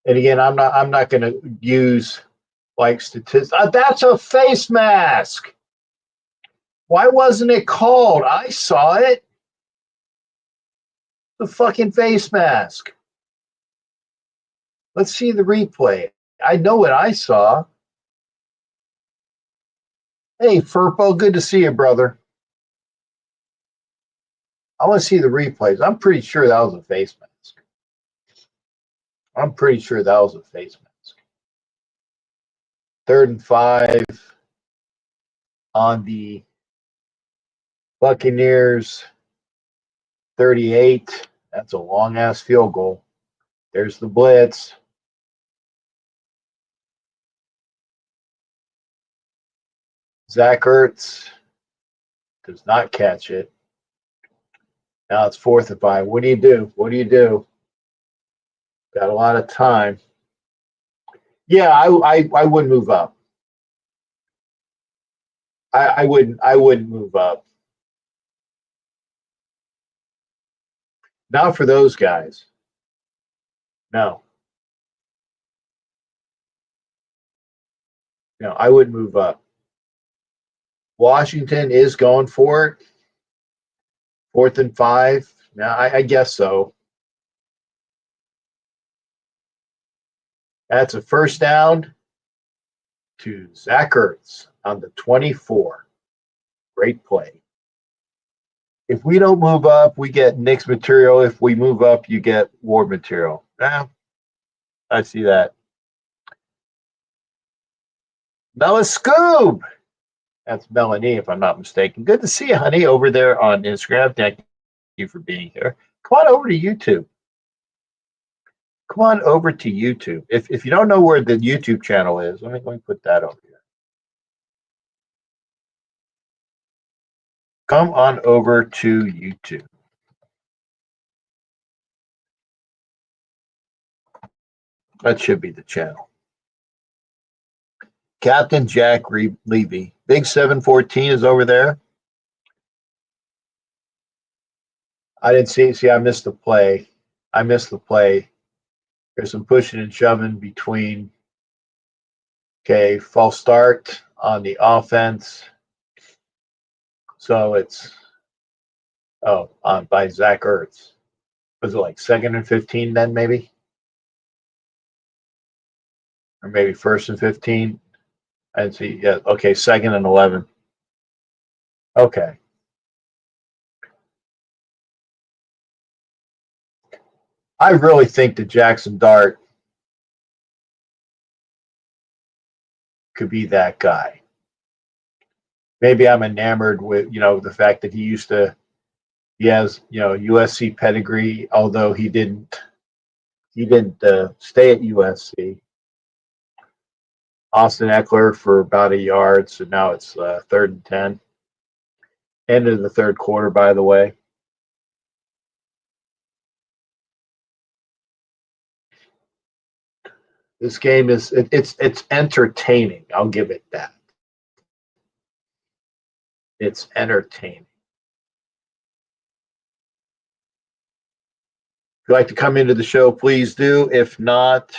and again, I'm not going to use like statistics. That's a face mask. Why wasn't it called? I saw it. The fucking face mask. Let's see the replay. I know what I saw. Hey, Furpo, good to see you, brother. I want to see the replays. I'm pretty sure that was a face mask. 3rd and 5 on the Buccaneers 38. That's a long-ass field goal. There's the blitz. Zach Ertz does not catch it. Now it's 4th and 5. What do you do? What do you do? Got a lot of time. Yeah, I wouldn't move up. I wouldn't move up. Not for those guys. No. No, I wouldn't move up. Washington is going for it. 4th and 5. Now I guess so. That's a first down to Zach Ertz on the 24. Great play. If we don't move up, we get Nick's material. If we move up, you get Ward material. I see that. Mela Scoob. That's Melanie, if I'm not mistaken. Good to see you, honey, over there on Instagram. Thank you for being here. Come on over to YouTube. Come on over to YouTube. If you don't know where the YouTube channel is, let me put that over here. Come on over to YouTube. That should be the channel. Captain Jack Levy. Big 714 is over there. I didn't see it. See, I missed the play. There's some pushing and shoving between. Okay, false start on the offense. So it's by Zach Ertz. Was it like 2nd and 15 then, maybe? Or maybe 1st and 15? I didn't see. Yeah, okay, 2nd and 11. Okay. I really think that Jackson Dart could be that guy. Maybe I'm enamored with, the fact that he has, USC pedigree, although he didn't stay at USC. Austin Eckler for about a yard, so now it's 3rd and 10. End of the 3rd quarter, by the way. This game it's entertaining. I'll give it that. It's entertaining. If you'd like to come into the show, please do. If not,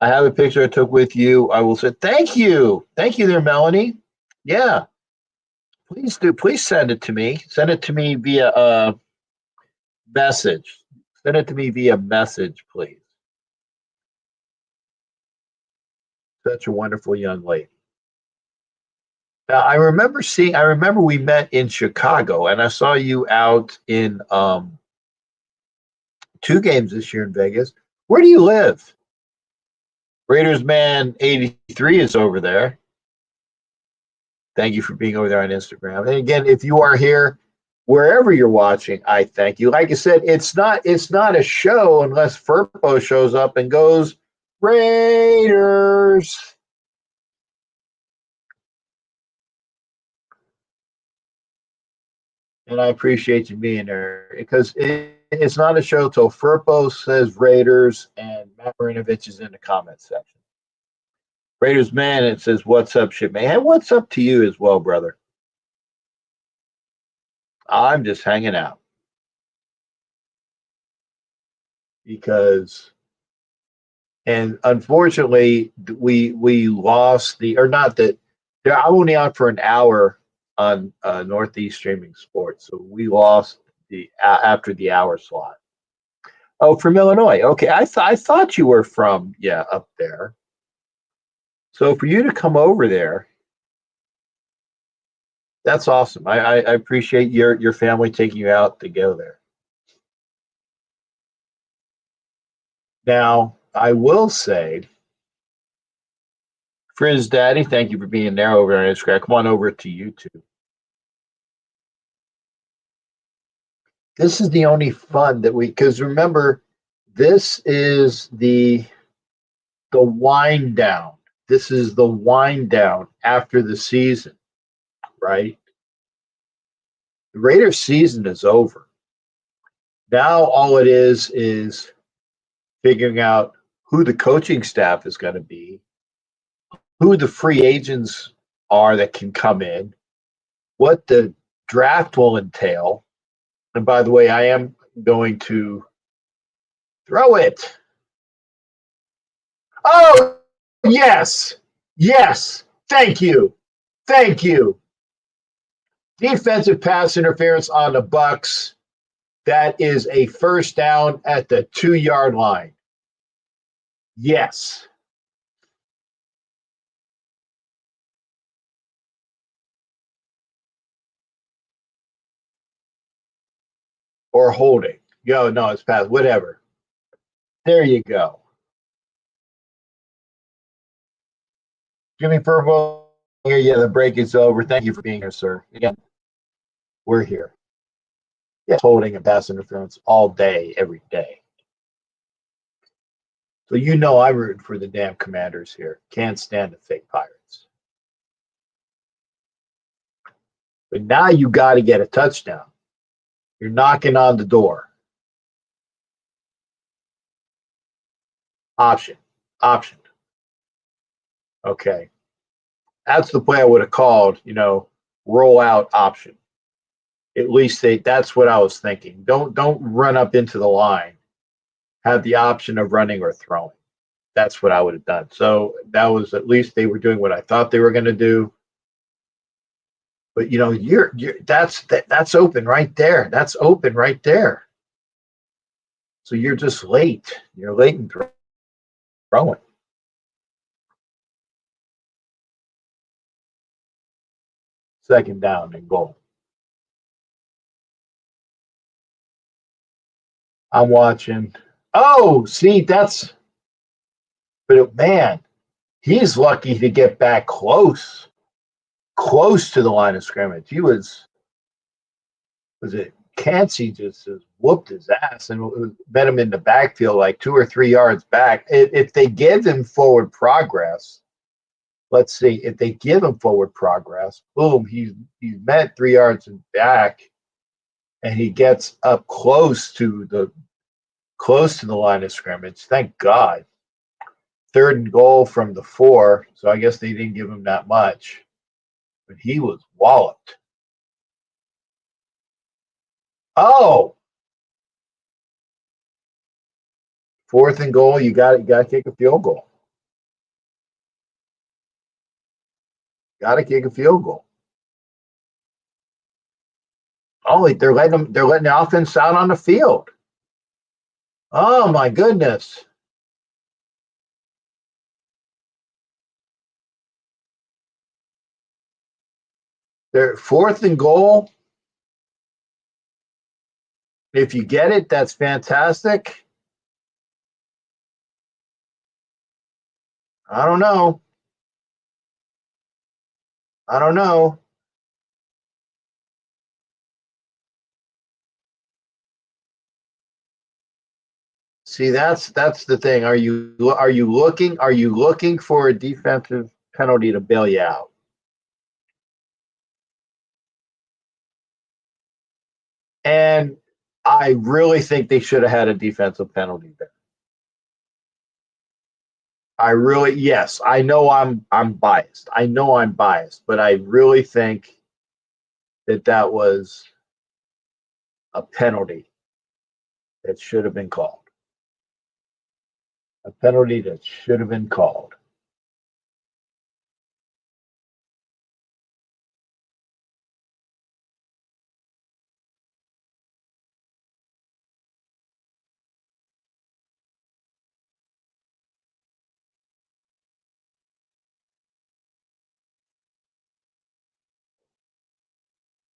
I have a picture I took with you. I will say thank you. Thank you there, Melanie. Yeah. Please do. Please send it to me. Send it to me via message. Send it to me via message, please. Such a wonderful young lady. Now, I remember we met in Chicago, and I saw you out in 2 games this year in Vegas. Where do you live? Raiders Man 83 is over there. Thank you for being over there on Instagram. And again, if you are here, wherever you're watching, I thank you. Like I said, it's not a show unless Furpo shows up and goes, Raiders. And I appreciate you being there because it's not a show till Furpo says Raiders and Matt Marinovich is in the comment section. Raiders Man, it says, what's up, shipmate? Hey, what's up to you as well, brother? I'm just hanging out. And unfortunately, we lost I'm only on for an hour on Northeast Streaming Sports, so we lost after the hour slot. Oh, from Illinois. Okay, I thought you were from up there. So for you to come over there, that's awesome. I appreciate your family taking you out to go there. Now, I will say Frizz Daddy, thank you for being there over on Instagram. Come on over to YouTube. This is the only fun that because remember, this is the wind down. This is the wind down after the season, right? The Raiders season is over. Now all it is figuring out who the coaching staff is going to be, who the free agents are that can come in, what the draft will entail. And by the way, I am going to throw it. Oh, yes. Yes. Thank you. Thank you. Defensive pass interference on the Bucks. That is a first down at the 2-yard line. Yes. Or holding. Yo, no, it's pass. Whatever. There you go. Jimmy Purple here. Yeah, the break is over. Thank you for being here, sir. Again, we're here. Yeah, holding and pass interference all day, every day. So you know I root for the damn Commanders here. Can't stand the fake Pirates. But now you got to get a touchdown. You're knocking on the door. Option. Okay. That's the play I would have called, roll out option. At least that's what I was thinking. Don't run up into the line. Have the option of running or throwing. That's what I would have done. So that was, at least they were doing what I thought they were going to do. But that's open right there. That's open right there. So you're just late. You're late in throwing. Second down and goal. I'm watching. Oh, see, but man, he's lucky to get back close to the line of scrimmage. He was it Cansey just whooped his ass and met him in the backfield like 2 or 3 yards back. If they give him forward progress, let's see, if they give him forward progress, boom, he's met 3 yards and back, and he gets up close to the line of scrimmage. Thank God. 3rd and goal from the 4, so I guess they didn't give him that much. But he was walloped. Oh! 4th and goal, you got to kick a field goal. Got to kick a field goal. Oh, they're letting the offense out on the field. Oh my goodness. They're 4th and goal. If you get it, that's fantastic. I don't know. See, that's the thing. Are you looking for a defensive penalty to bail you out? And I really think they should have had a defensive penalty there. Yes, I know I'm biased. But I really think that was a penalty that should have been called. A penalty that should have been called.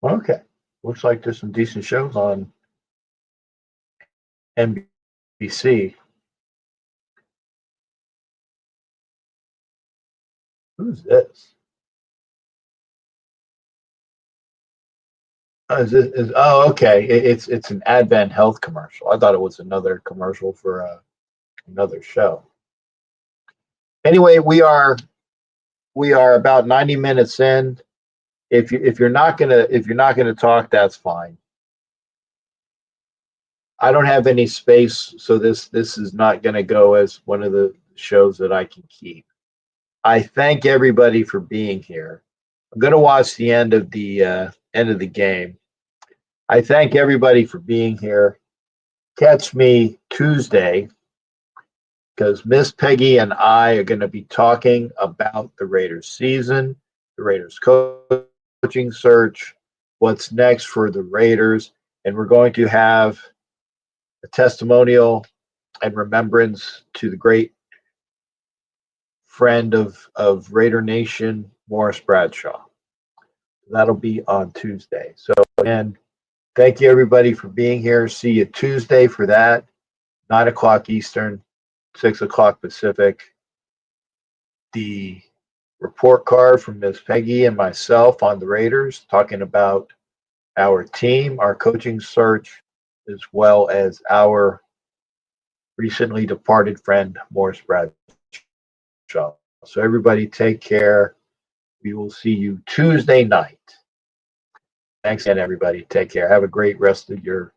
Okay. Looks like there's some decent shows on NBC. Who's this? Oh, okay. It's an Advent Health commercial. I thought it was another commercial for another show. Anyway, we are about 90 minutes in. If you're not gonna talk, that's fine. I don't have any space, so this is not gonna go as one of the shows that I can keep. I thank everybody for being here. I'm gonna watch the end of the game. I thank everybody for being here. Catch me Tuesday because Miss Peggy and I are going to be talking about the Raiders season, the Raiders coaching search, what's next for the Raiders, and we're going to have a testimonial and remembrance to the great friend of Raider Nation, Morris Bradshaw. That'll be on Tuesday. So again, thank you everybody for being here. See you Tuesday for that. 9 o'clock Eastern, 6 o'clock Pacific. The report card from Ms. Peggy and myself on the Raiders, talking about our team, our coaching search, as well as our recently departed friend, Morris Bradshaw. So everybody take care. We will see you Tuesday night. Thanks again, everybody. Take care. Have a great rest of your